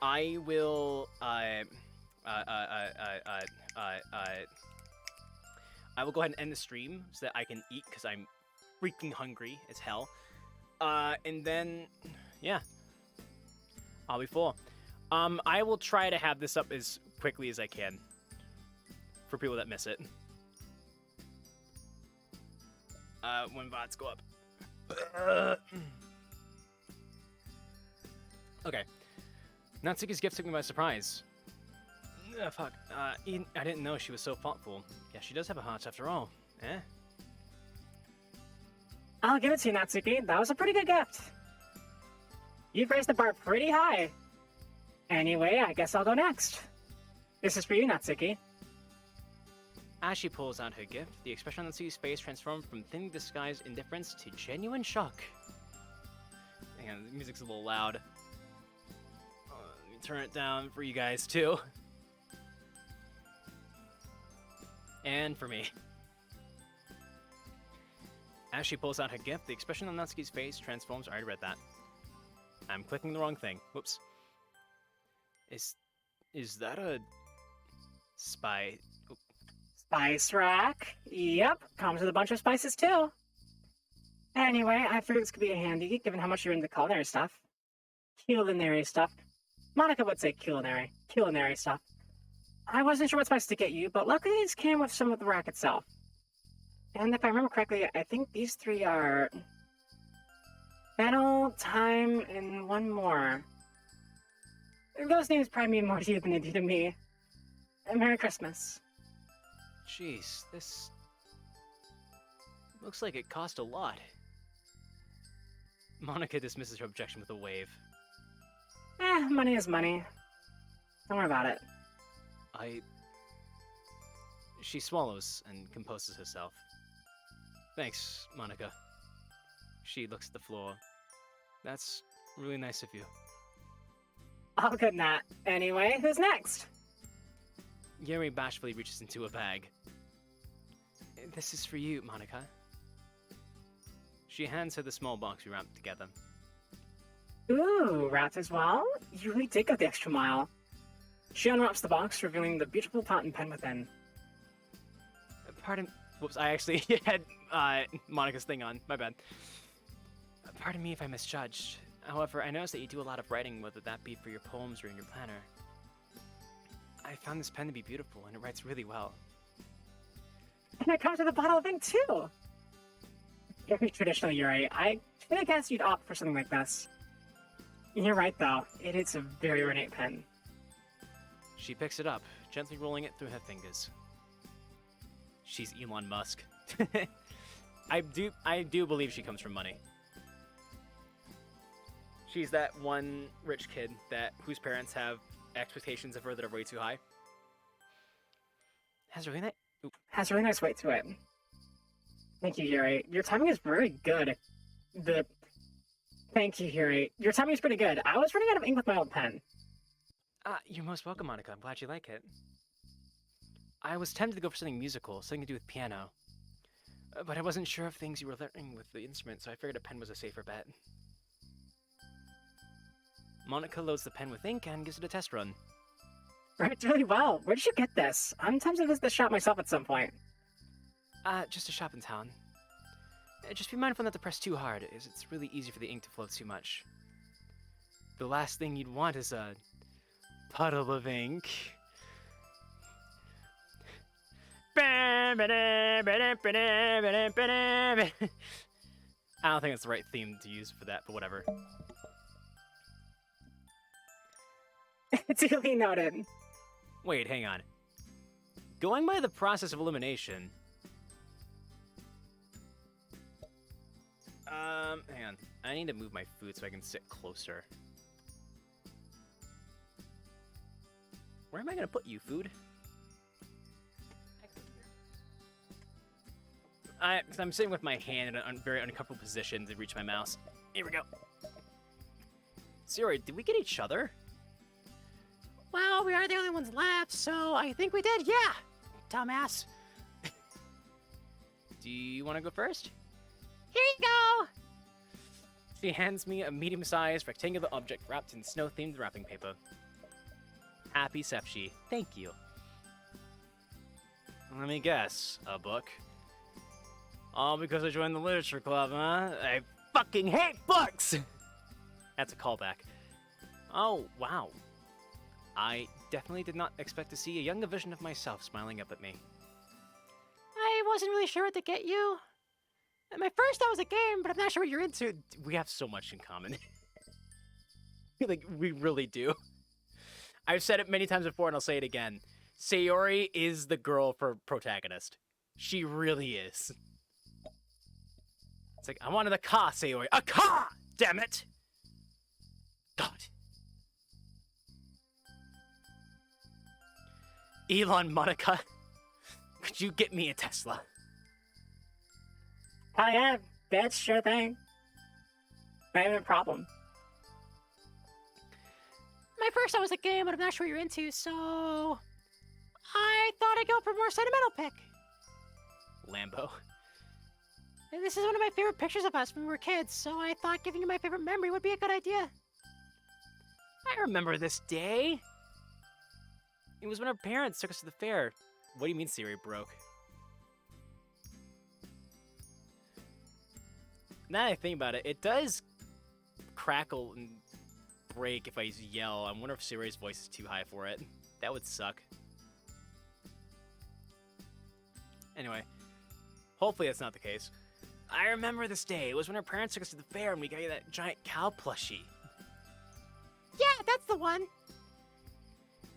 I will go ahead and end the stream so that I can eat because I'm freaking hungry as hell. And then, yeah, I'll be full. I will try to have this up as quickly as I can for people that miss it. When VODs go up. Okay. Natsuki's gift took me by surprise. Fuck. I didn't know she was so thoughtful. Yeah, she does have a heart after all. Eh? I'll give it to you, Natsuki. That was a pretty good gift. You've raised the bar pretty high. Anyway, I guess I'll go next. This is for you, Natsuki. As she pulls out her gift, the expression on Natsuki's face transformed from thinly disguised indifference to genuine shock. Man, the music's a little loud. Let me turn it down for you guys, too. And for me. As she pulls out her gift, the expression on Natsuki's face transforms. I already read that. I'm clicking the wrong thing. Whoops. Is that a spy? Oop. Spice rack. Yep, comes with a bunch of spices too. Anyway, I figured this could be handy, given how much you're into culinary stuff. Culinary stuff. Monica would say culinary. Culinary stuff. I wasn't sure what spices to get you, but luckily these came with some of the rack itself. And if I remember correctly, I think these three are... fennel, thyme, and one more. Those names probably mean more to you than they do to me. And Merry Christmas. Jeez, this... looks like it cost a lot. Monica dismisses her objection with a wave. Money is money. Don't worry about it. She swallows and composes herself. Thanks, Monica. She looks at the floor. That's really nice of you. All good, Nat. Anyway, who's next? Yuri bashfully reaches into a bag. This is for you, Monica. She hands her the small box we wrapped together. Ooh, wrapped as well? You really did go the extra mile. She unwraps the box, revealing the beautiful fountain pen within. Pardon... Whoops, I actually had Monica's thing on. My bad. Pardon me if I misjudged. However, I noticed that you do a lot of writing, whether that be for your poems or in your planner. I found this pen to be beautiful, and it writes really well. And it comes with a bottle of ink, too! Very traditional, Yuri. I guess you'd opt for something like this. You're right, though. It is a very ornate pen. She picks it up, gently rolling it through her fingers. She's Elon Musk. I do believe she comes from money. She's that one rich kid whose parents have expectations of her that are way too high. Has a really nice weight to it. Thank you, Yuri. Your timing is very good. Thank you, Yuri. Your timing is pretty good. I was running out of ink with my old pen. You're most welcome, Monica. I'm glad you like it. I was tempted to go for something musical, something to do with piano. But I wasn't sure of things you were learning with the instrument, so I figured a pen was a safer bet. Monica loads the pen with ink and gives it a test run. Writes really well. Where did you get this? I'm tempted to visit the shop myself at some point. Just a shop in town. Just be mindful not to press too hard, as it's really easy for the ink to flow too much. The last thing you'd want is a puddle of ink. I don't think it's the right theme to use for that, but whatever. Duly noted. Wait, hang on. Going by the process of elimination... hang on. I need to move my food so I can sit closer. Where am I gonna put you, food? I'm sitting with my hand in a very uncomfortable position to reach my mouse. Here we go. Sayori, did we get each other? Well, we are the only ones left, so I think we did, yeah! Dumbass. Do you want to go first? Here you go! She hands me a medium-sized rectangular object wrapped in snow-themed wrapping paper. Happy CEFG. Thank you. Let me guess. A book? All because I joined the literature club, huh? I fucking hate books! That's a callback. Oh, wow. I definitely did not expect to see a younger version of myself smiling up at me. I wasn't really sure what to get you. At my first thought was a game, but I'm not sure what you're into. We have so much in common. Like, we really do. I've said it many times before, and I'll say it again. Sayori is the girl for protagonist. She really is. It's like, I wanted a car, Sayori. A car! Damn it! God. Elon Monica, could you get me a Tesla? Oh yeah, bitch, sure thing. Not even a problem. My first thought was a game, but I'm not sure what you're into, so I thought I'd go for a more sentimental pick. Lambo. And this is one of my favorite pictures of us when we were kids, so I thought giving you my favorite memory would be a good idea. I remember this day. It was when our parents took us to the fair. What do you mean Sayori broke? Now that I think about it, it does crackle and break if I yell. I wonder if Sayori's voice is too high for it. That would suck. Anyway, hopefully that's not the case. I remember this day. It was when our parents took us to the fair and we got you that giant cow plushie. Yeah, that's the one.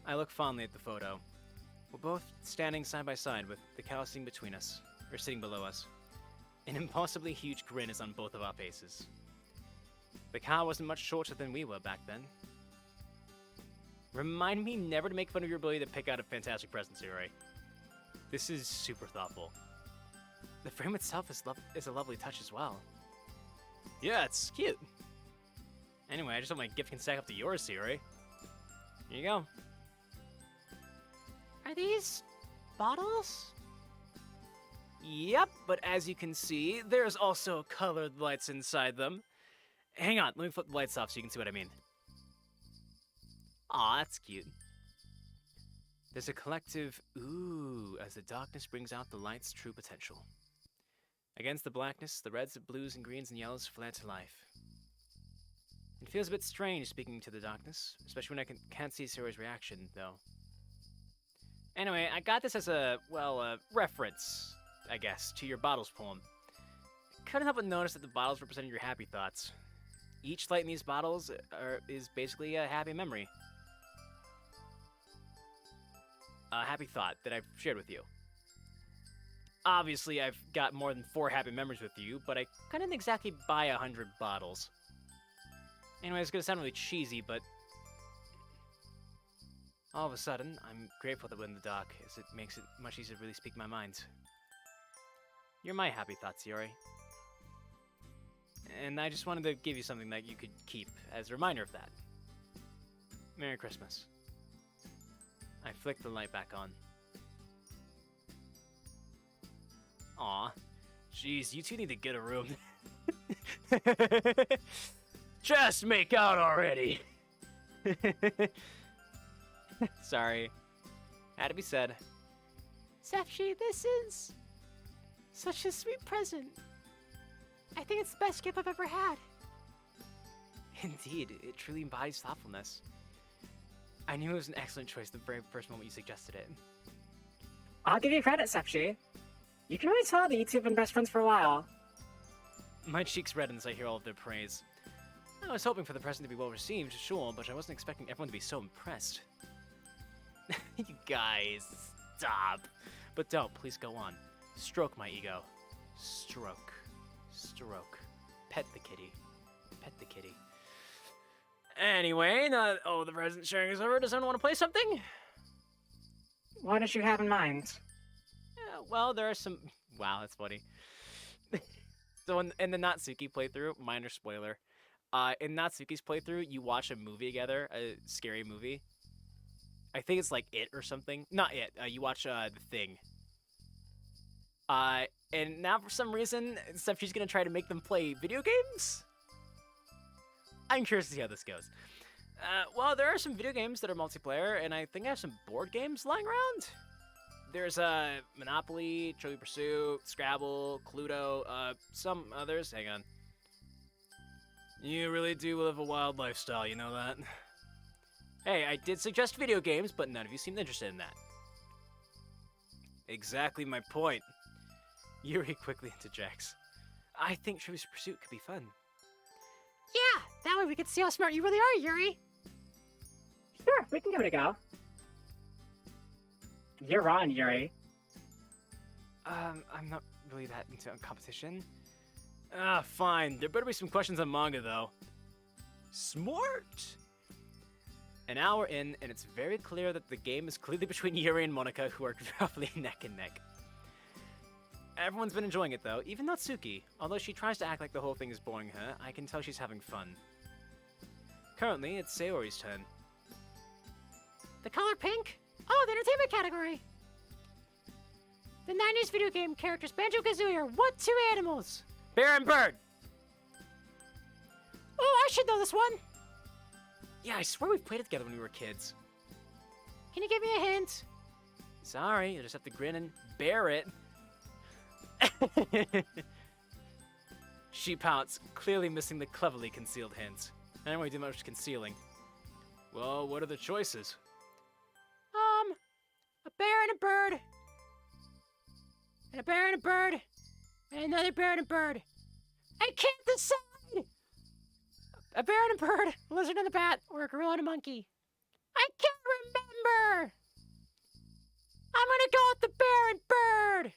I look fondly at the photo. We're both standing side by side with the cow sitting between us, or sitting below us. An impossibly huge grin is on both of our faces. The cow wasn't much shorter than we were back then. Remind me never to make fun of your ability to pick out a fantastic present, Sayori. This is super thoughtful. The frame itself is a lovely touch as well. Yeah, it's cute. Anyway, I just hope my gift can stack up to yours, Sayori. Here you go. Are these bottles? Yep, but as you can see, there's also colored lights inside them. Hang on, let me flip the lights off so you can see what I mean. Aw, that's cute. There's a collective ooh as the darkness brings out the light's true potential. Against the blackness, the reds, blues, and greens and yellows flare to life. It feels a bit strange speaking to the darkness, especially when I can't see Sayori's reaction, though. Anyway, I got this as a, well, reference, I guess, to your bottles poem. Couldn't help but notice that the bottles represented your happy thoughts. Each light in these bottles is basically a happy memory. A happy thought that I've shared with you. Obviously, I've got more than 4 happy memories with you, but I couldn't exactly buy 100 bottles. Anyway, it's gonna sound really cheesy, but all of a sudden, I'm grateful that we're in the dark, as it makes it much easier to really speak my mind. You're my happy thoughts, Sayori. And I just wanted to give you something that you could keep as a reminder of that. Merry Christmas. I flick the light back on. Aw. Jeez, you two need to get a room. Just make out already! Sorry. Had to be said. CEFG, this is such a sweet present. I think it's the best gift I've ever had. Indeed, it truly embodies thoughtfulness. I knew it was an excellent choice the very first moment you suggested it. I'll give you credit, Sepshi. You can really tell that you two have been best friends for a while. My cheeks redden as I hear all of their praise. I was hoping for the present to be well received, sure, but I wasn't expecting everyone to be so impressed. You guys, stop. But don't, please go on. Stroke my ego. Stroke. Stroke. Pet the kitty. Pet the kitty. Anyway, now that the present sharing is over, does anyone want to play something? What did you have in mind? Well, there are some... Wow, that's funny. So in the Natsuki playthrough, minor spoiler, in Natsuki's playthrough, you watch a movie together, a scary movie. I think it's like It or something. Not It. You watch The Thing. And now for some reason, she's gonna try to make them play video games? I'm curious to see how this goes. Well, there are some video games that are multiplayer, and I think I have some board games lying around. There's Monopoly, Trivial Pursuit, Scrabble, Cluedo, some others. Hang on. You really do live a wild lifestyle, you know that? Hey, I did suggest video games, but none of you seemed interested in that. Exactly my point. Yuri quickly interjects. I think Trivial Pursuit could be fun. Yeah, that way we can see how smart you really are, Yuri. Sure, we can give it a go. You're on, Yuri. I'm not really that into competition. Fine. There better be some questions on manga, though. Smart! An hour in, and it's very clear that the game is clearly between Yuri and Monica, who are roughly neck and neck. Everyone's been enjoying it though, even Natsuki. Although she tries to act like the whole thing is boring her, I can tell she's having fun. Currently, it's Sayori's turn. The color pink? Oh, the entertainment category! The 90s video game characters Banjo-Kazooie are what two animals? Bear and bird! Oh, I should know this one! Yeah, I swear we played it together when we were kids. Can you give me a hint? Sorry, you'll just have to grin and bear it. She pouts, clearly missing the cleverly concealed hint. I don't really do much concealing. Well, what are the choices? A bear and a bird. And a bear and a bird. And another bear and a bird. I can't decide! A bear and a bird, a lizard and a bat, or a gorilla and a monkey. I can't remember! I'm gonna go with the bear and bird!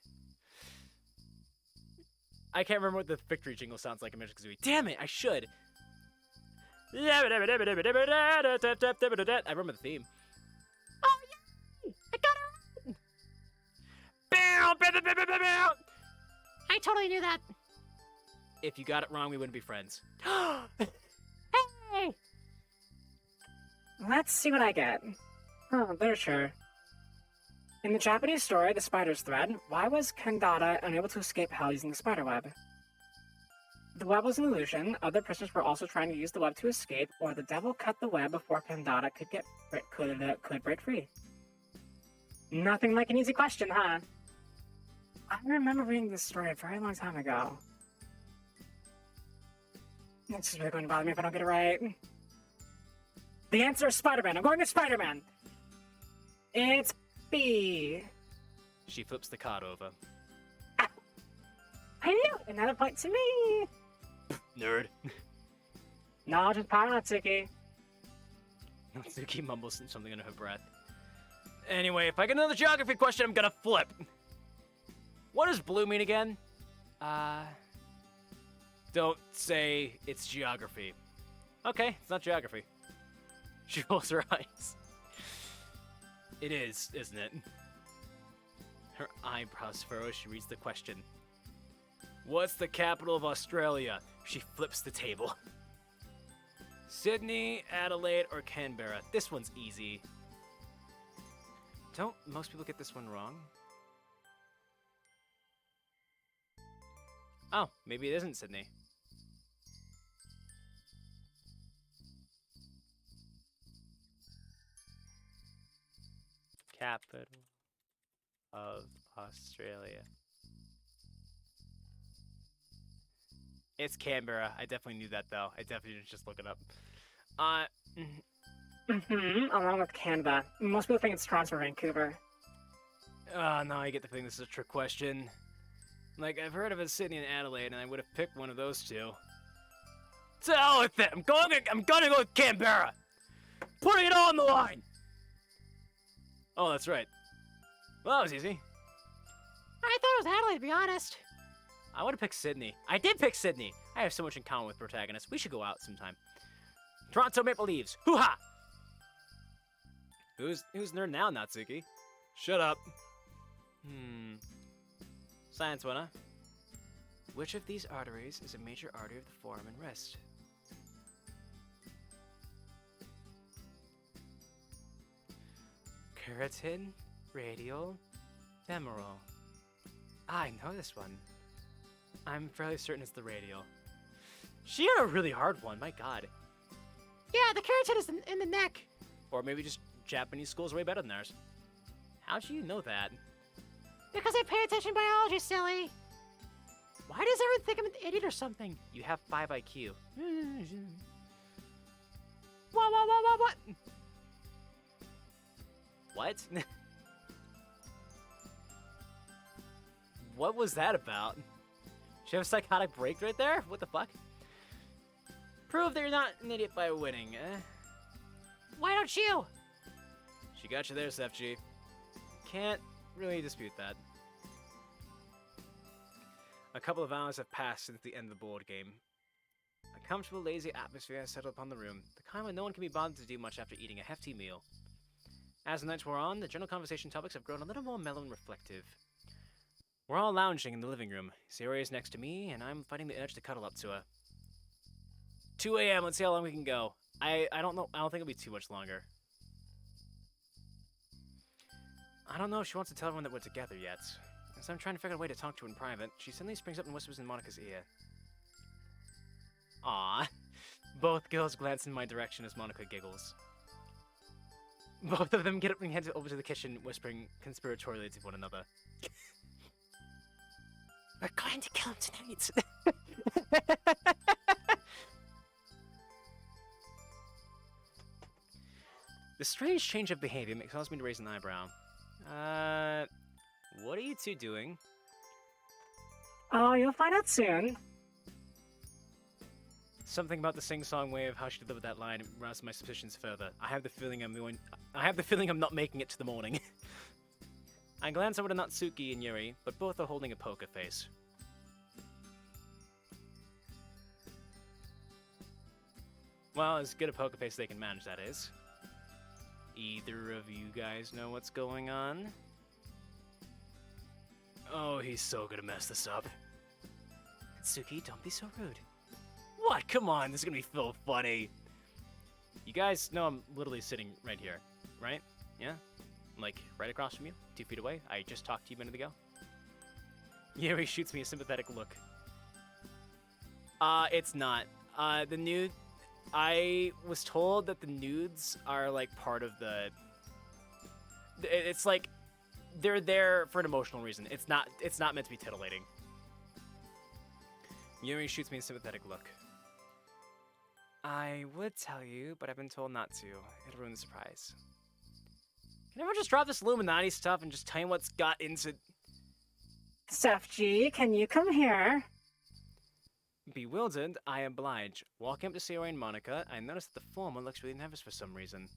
I can't remember what the victory jingle sounds like in Banjo-Kazooie. Damn it, I should. I remember the theme. Oh, yay! I got it right! I totally knew that. If you got it wrong, we wouldn't be friends. Hey! Let's see what I get. Oh, literature. In the Japanese story, The Spider's Thread, why was Kandata unable to escape hell using the spider web? The web was an illusion, other prisoners were also trying to use the web to escape, or the devil cut the web before Kandata could break free. Nothing like an easy question, huh? I remember reading this story a very long time ago. This is really going to bother me if I don't get it right. The answer is Spider-Man. I'm going with Spider-Man. It's B. She flips the card over. Ah, I knew it. Another point to me. Nerd. Knowledge is power, Natsuki. Natsuki mumbles something under her breath. Anyway, if I get another geography question, I'm gonna flip. What does blue mean again? Don't say it's geography. Okay, it's not geography. She rolls her eyes. It is, isn't it? Her eyebrows furrow as she reads the question. What's the capital of Australia? She flips the table. Sydney, Adelaide, or Canberra? This one's easy. Don't most people get this one wrong? Oh, maybe it isn't Sydney. Capital of Australia. It's Canberra. I definitely knew that though. I definitely didn't just look it up. Along with Canada. Most people think it's Toronto or Vancouver. No, I get the feeling this is a trick question. Like, I've heard of a Sydney and Adelaide, and I would have picked one of those two. To hell with it! I'm gonna go with Canberra! Putting it all on the line! Oh, that's right. Well, that was easy. I thought it was Adelaide, to be honest. I would have picked Sydney. I did pick Sydney! I have so much in common with protagonists. We should go out sometime. Toronto Maple Leafs. Hoo-ha! Who's nerd now, Natsuki? Shut up. Science winner. Which of these arteries is a major artery of the forearm and wrist? Keratin, radial, femoral. I know this one. I'm fairly certain it's the radial. She had a really hard one, my god. Yeah, the keratin is in the neck. Or maybe just Japanese schools are way better than ours. How'd you know that? Because I pay attention to biology, silly. Why does everyone think I'm an idiot or something? You have 5 IQ. What? What? What was that about? Did you have a psychotic break right there? What the fuck? Prove that you're not an idiot by winning, eh? Why don't you? She got you there, CEFG. Can't really dispute that. A couple of hours have passed since the end of the board game. A A comfortable, lazy atmosphere has settled upon the room, the kind where no one can be bothered to do much after eating a hefty meal. As the nights wore on, the general conversation topics have grown a little more mellow and reflective. We're all lounging in the living room. Sayori is next to me, and I'm fighting the urge to cuddle up to her. 2 a.m., let's see how long we can go. I don't know, I don't think it'll be too much longer. I don't know if she wants to tell everyone that we're together yet. As I'm trying to figure out a way to talk to her in private, she suddenly springs up and whispers in Monika's ear. Ah, both girls glance in my direction as Monika giggles. Both of them get up and head over to the kitchen, whispering conspiratorially to one another. We're going to kill him tonight! The strange change of behavior caused me to raise an eyebrow. What are you two doing? Oh, you'll find out soon. Something about the sing-song way of how she delivered that line roused my suspicions further. I have the feeling I'm not making it to the morning. I glance over to Natsuki and Yuri, but both are holding a poker face. Well, as good a poker face they can manage, that is. Either of you guys know what's going on? Oh, he's so gonna mess this up. Natsuki, don't be so rude. What? Come on, this is gonna be so funny. You guys know I'm literally sitting right here, right? Yeah? Like, right across from you, 2 feet away. I just talked to you a minute ago. Yuri shoots me a sympathetic look. It's not. The nude... I was told that the nudes are, like, part of the... It's like, they're there for an emotional reason. It's not meant to be titillating. Yuri shoots me a sympathetic look. I would tell you, but I've been told not to. It'll ruin the surprise. Can everyone just drop this Illuminati stuff and just tell me what's got into... CEFG, can you come here? Bewildered, I oblige. Walking up to Sayori and Monika, I notice that the former looks really nervous for some reason.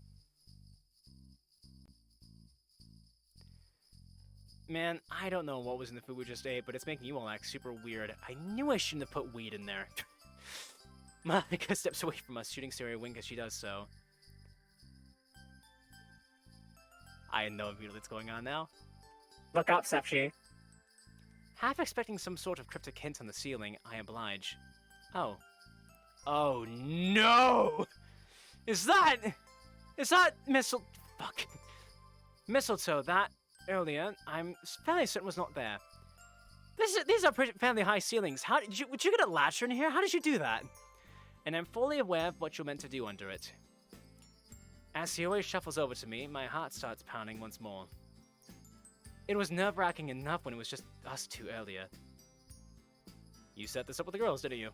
Man, I don't know what was in the food we just ate, but it's making you all act super weird. I knew I shouldn't have put weed in there. Monika steps away from us, shooting Sayori a wink as she does so. I know immediately what's going on now. Look up, CEFG. Half expecting some sort of cryptic hint on the ceiling, I oblige. Oh. Oh no! Is that Mistletoe, that earlier, I'm fairly certain was not there. These are fairly high ceilings. Would you get a latcher in here? How did you do that? And I'm fully aware of what you're meant to do under it. As Sayori shuffles over to me, my heart starts pounding once more. It was nerve-wracking enough when it was just us two earlier. You set this up with the girls, didn't you?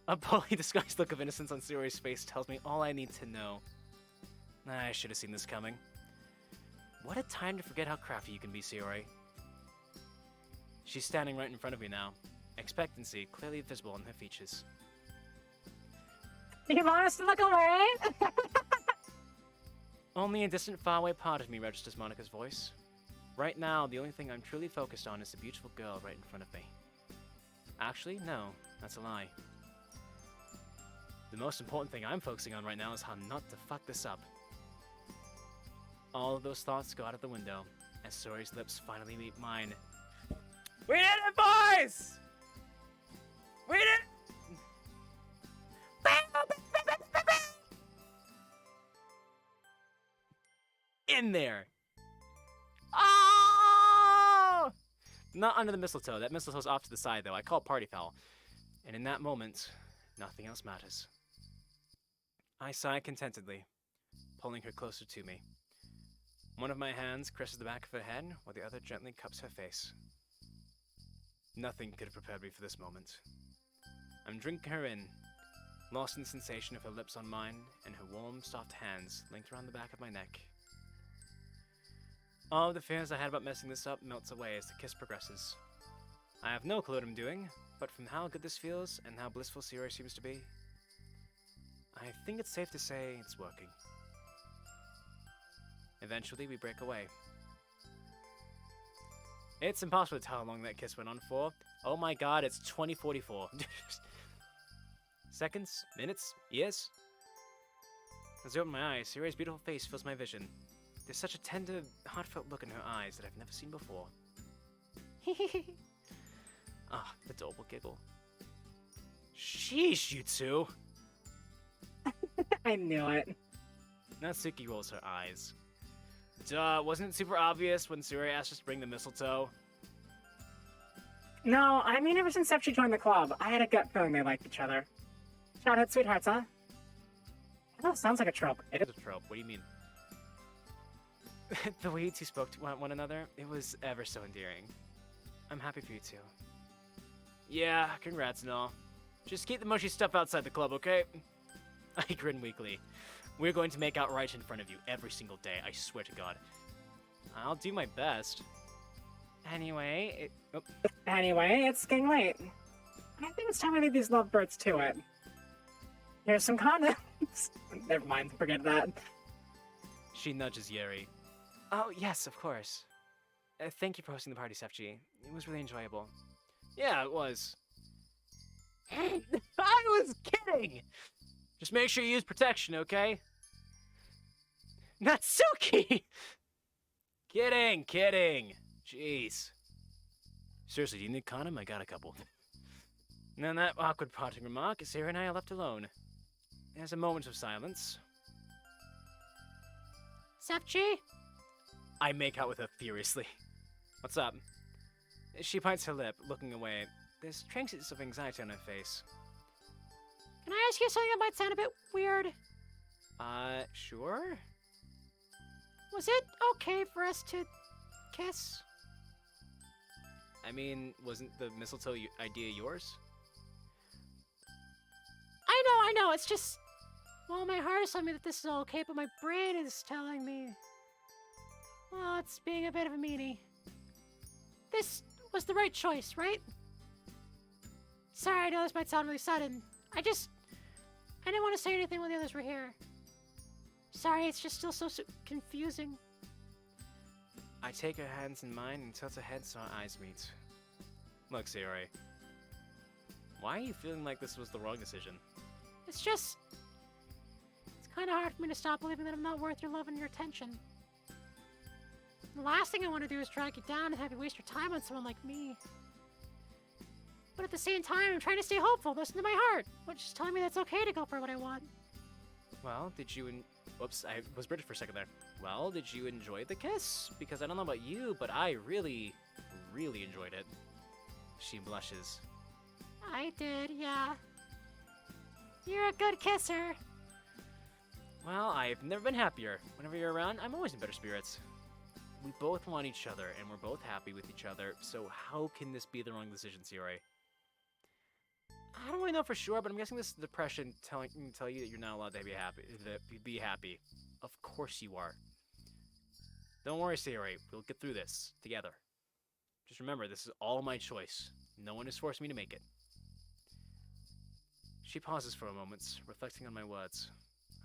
A poorly disguised look of innocence on Sayori's face tells me all I need to know. I should have seen this coming. What a time to forget how crafty you can be, Sayori. She's standing right in front of me now, expectancy clearly visible on her features. You want us to look away? Only a distant, faraway part of me registers Monika's voice. Right now, the only thing I'm truly focused on is the beautiful girl right in front of me. Actually, no, that's a lie. The most important thing I'm focusing on right now is how not to fuck this up. All of those thoughts go out of the window as Sayori's lips finally meet mine. We did it, boys! We did it! In there! Oh! Not under the mistletoe. That mistletoe's off to the side, though. I call party foul. And in that moment, nothing else matters. I sigh contentedly, pulling her closer to me. One of my hands caresses the back of her head, while the other gently cups her face. Nothing could have prepared me for this moment. I'm drinking her in, lost in the sensation of her lips on mine and her warm, soft hands linked around the back of my neck. All of the fears I had about messing this up melts away as the kiss progresses. I have no clue what I'm doing, but from how good this feels and how blissful Sayori seems to be, I think it's safe to say it's working. Eventually, we break away. It's impossible to tell how long that kiss went on for. Oh my god, it's 2044. Seconds? Minutes? Years? As I open my eyes, Sayori's beautiful face fills my vision. There's such a tender, heartfelt look in her eyes that I've never seen before. Ah, the adorable giggle. Sheesh, you two! I knew it. Natsuki rolls her eyes. Duh, wasn't it super obvious when Sayori asked us to bring the mistletoe? No, I mean ever since Sepchi joined the club, I had a gut feeling they liked each other. Childhood sweethearts, huh? I know it sounds like a trope. It is. It's a trope, what do you mean? The way you two spoke to one another, it was ever so endearing. I'm happy for you two. Yeah, congrats and all. Just keep the mushy stuff outside the club, okay? I grin weakly. We're going to make out right in front of you every single day, I swear to God. I'll do my best. Anyway, Anyway, it's getting late. I think it's time to leave these lovebirds to it. Here's some condoms. Never mind, forget that. She nudges Yeri. Oh, yes, of course. Thank you for hosting the party, CEFG. It was really enjoyable. Yeah, it was. I was kidding! Just make sure you use protection, okay? Natsuki! Kidding, kidding. Jeez. Seriously, do you need a condom? I got a couple. And then that awkward parting remark, Sayori and I are left alone. There's a moment of silence. CEFG? I make out with her furiously. What's up? She bites her lip, looking away. There's traces of anxiety on her face. Can I ask you something that might sound a bit weird? Sure? Was it okay for us to kiss? I mean, wasn't the mistletoe idea yours? I know, it's just... Well, my heart is telling me that this is all okay, but my brain is telling me... Well, it's being a bit of a meanie. This was the right choice, right? Sorry, I know this might sound really sudden. I didn't want to say anything when the others were here. Sorry, it's just still so confusing. I take her hands in mine and tilt her head so our eyes meet. Look, Sayori. Why are you feeling like this was the wrong decision? It's just... It's kind of hard for me to stop believing that I'm not worth your love and your attention. The last thing I want to do is drag you down and have you waste your time on someone like me. But at the same time, I'm trying to stay hopeful, listen to my heart, which is telling me that's okay to go for what I want. Well, did you Whoops, I was British for a second there. Well, did you enjoy the kiss? Because I don't know about you, but I really, really enjoyed it. She blushes. I did, yeah. You're a good kisser. Well, I've never been happier. Whenever you're around, I'm always in better spirits. We both want each other, and we're both happy with each other, so how can this be the wrong decision, Sayori? I don't really know for sure, but I'm guessing this is depression tell you that you're not allowed to be happy. Of course you are. Don't worry, Sayori. We'll get through this together. Just remember, this is all my choice. No one has forced me to make it. She pauses for a moment, reflecting on my words.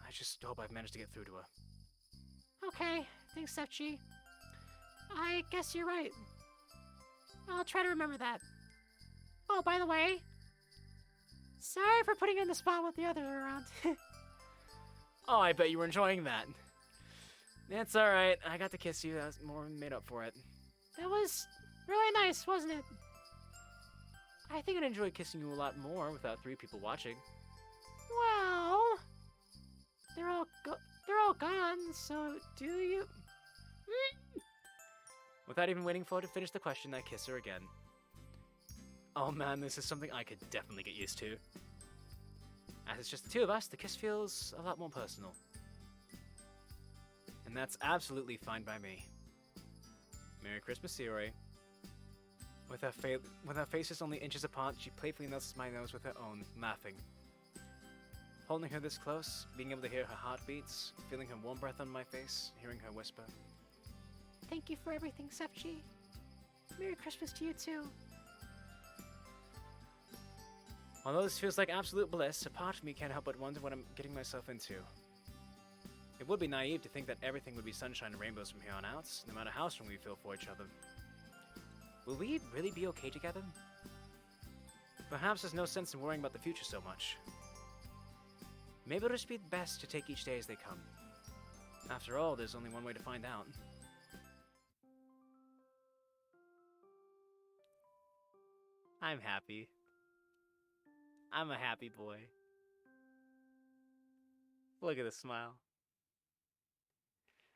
I just hope I've managed to get through to her. Okay, thanks, CEFG. I guess you're right. I'll try to remember that. Oh, by the way, sorry for putting you in the spot with the others around. Oh, I bet you were enjoying that. It's alright. I got to kiss you. That was more than made up for it. That was really nice, wasn't it? I think I'd enjoy kissing you a lot more without 3 people watching. Well, they're all gone, so do you? Without even waiting for her to finish the question, I kiss her again. Oh man, this is something I could definitely get used to. As it's just the 2 of us, the kiss feels a lot more personal. And that's absolutely fine by me. Merry Christmas, Sayori. With our faces only inches apart, she playfully nestles my nose with her own, laughing. Holding her this close, being able to hear her heartbeats, feeling her warm breath on my face, hearing her whisper. Thank you for everything, CEFG. Merry Christmas to you too. Although this feels like absolute bliss, a part of me can't help but wonder what I'm getting myself into. It would be naive to think that everything would be sunshine and rainbows from here on out, no matter how strong we feel for each other. Will we really be okay together? Perhaps there's no sense in worrying about the future so much. Maybe it'll just be best to take each day as they come. After all, there's only one way to find out. I'm happy. I'm a happy boy. Look at the smile.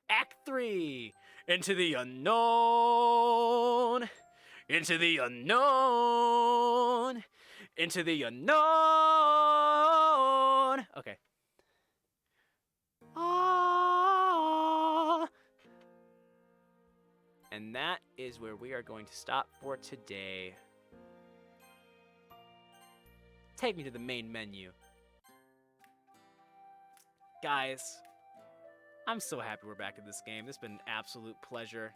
Act 3! Into the unknown! Into the unknown! Into the unknown! Okay. Ah! And that is where we are going to stop for today. Take me to the main menu. Guys, I'm so happy we're back in this game. This has been an absolute pleasure.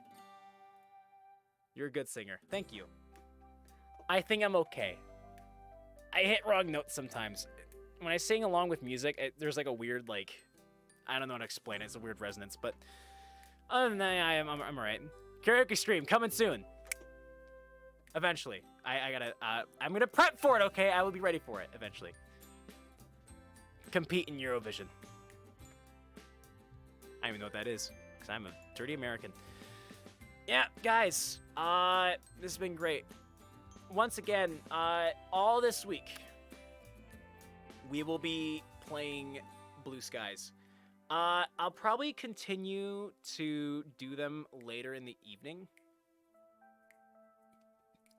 You're a good singer. Thank you. I think I'm okay. I hit wrong notes sometimes. When I sing along with music, there's like a weird, like, I don't know how to explain it. It's a weird resonance, but other than that, I'm alright. Karaoke stream coming soon. Eventually. I'm gonna prep for it, okay? I will be ready for it eventually. Compete in Eurovision. I don't even know what that is, because I'm a dirty American. Yeah, guys, this has been great. Once again, all this week, we will be playing Blue Skies. I'll probably continue to do them later in the evening,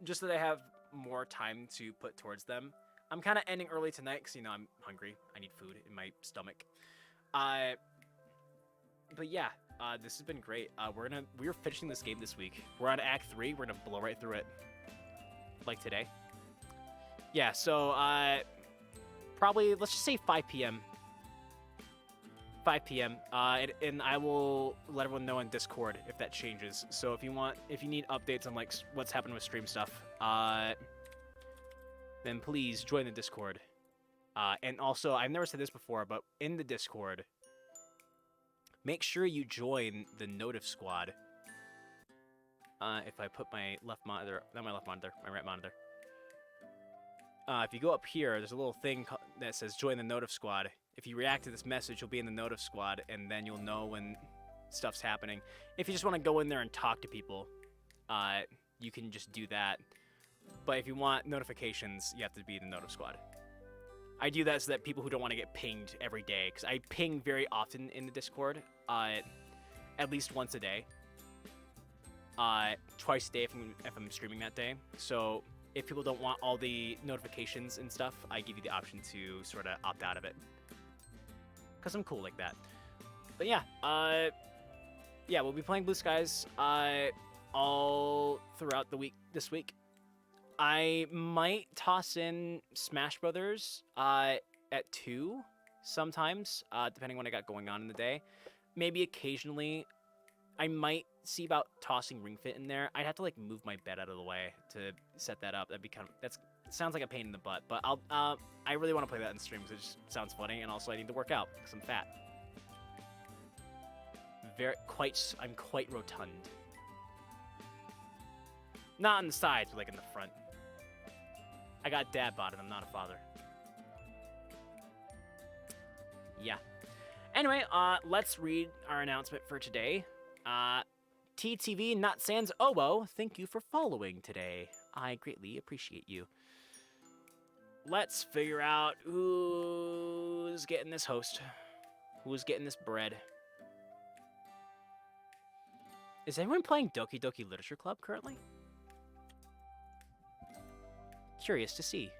just so that I have more time to put towards them. I'm kind of ending early tonight because, you know, I'm hungry. I need food in my stomach. But yeah, this has been great. We're finishing this game this week. We're on Act 3. We're gonna blow right through it, like today. Yeah, so probably let's just say 5 p.m. 5 p.m. And I will let everyone know on Discord if that changes. So if you need updates on like what's happening with stream stuff, then please join the Discord. And also, I've never said this before, but in the Discord, make sure you join the Notif Squad. If I put my left monitor, not my left monitor, my right monitor. If you go up here, there's a little thing that says join the Notif Squad. If you react to this message, you'll be in the Notif Squad, and then you'll know when stuff's happening. If you just want to go in there and talk to people, you can just do that. But if you want notifications, you have to be in the Notif Squad. I do that so that people who don't want to get pinged every day, because I ping very often in the Discord, at least once a day. Twice a day if I'm streaming that day. So if people don't want all the notifications and stuff, I give you the option to sort of opt out of it. Because I'm cool like that. But yeah, we'll be playing Blue Skies all throughout the week this week. I might toss in Smash Brothers at 2 sometimes, depending on what I got going on in the day. Maybe occasionally, I might see about tossing Ring Fit in there. I'd have to like move my bed out of the way to set that up. That sounds like a pain in the butt, but I really want to play that in stream because it just sounds funny, and also I need to work out because I'm fat. I'm quite rotund. Not on the sides, but like in the front. I got dad bod and I'm not a father. Yeah. Anyway, let's read our announcement for today. TTV Not Sans Owo, thank you for following today. I greatly appreciate you. Let's figure out who's getting this host. Who's getting this bread. Is anyone playing Doki Doki Literature Club currently? Curious to see.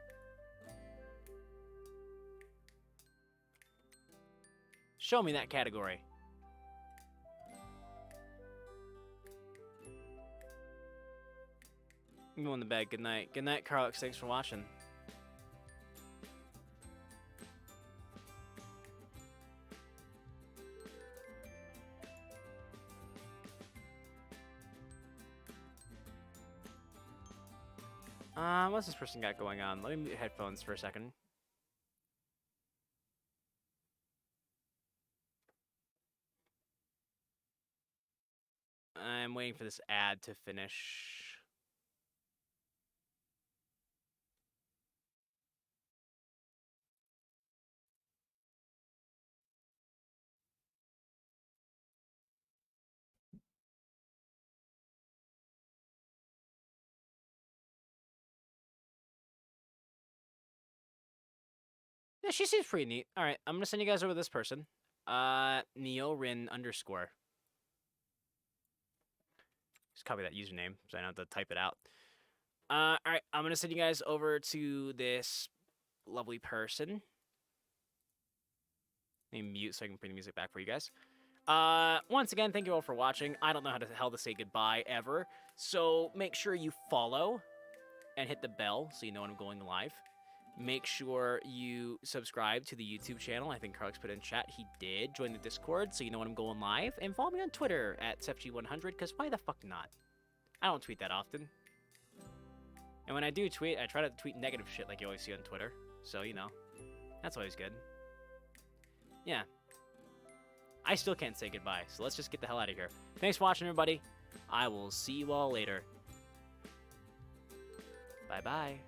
Show me that category. I'm going to bed. Good night. Good night, Carlix. Thanks for watching. What's this person got going on? Let me mute headphones for a second. I'm waiting for this ad to finish. She seems pretty neat. All right, I'm gonna send you guys over this person. Neorin _ Just copy that username so I don't have to type it out. All right, I'm gonna send you guys over to this lovely person. Let me mute so I can bring the music back for you guys. Once again, thank you all for watching. I don't know how the hell to say goodbye ever, so make sure you follow and hit the bell so you know when I'm going live. Make sure you subscribe to the YouTube channel. I think Carlix put in chat he did. Join the Discord so you know when I'm going live. And follow me on Twitter at CEFG100, because why the fuck not? I don't tweet that often. And when I do tweet, I try to tweet negative shit like you always see on Twitter. So, you know, that's always good. Yeah. I still can't say goodbye, so let's just get the hell out of here. Thanks for watching, everybody. I will see you all later. Bye-bye.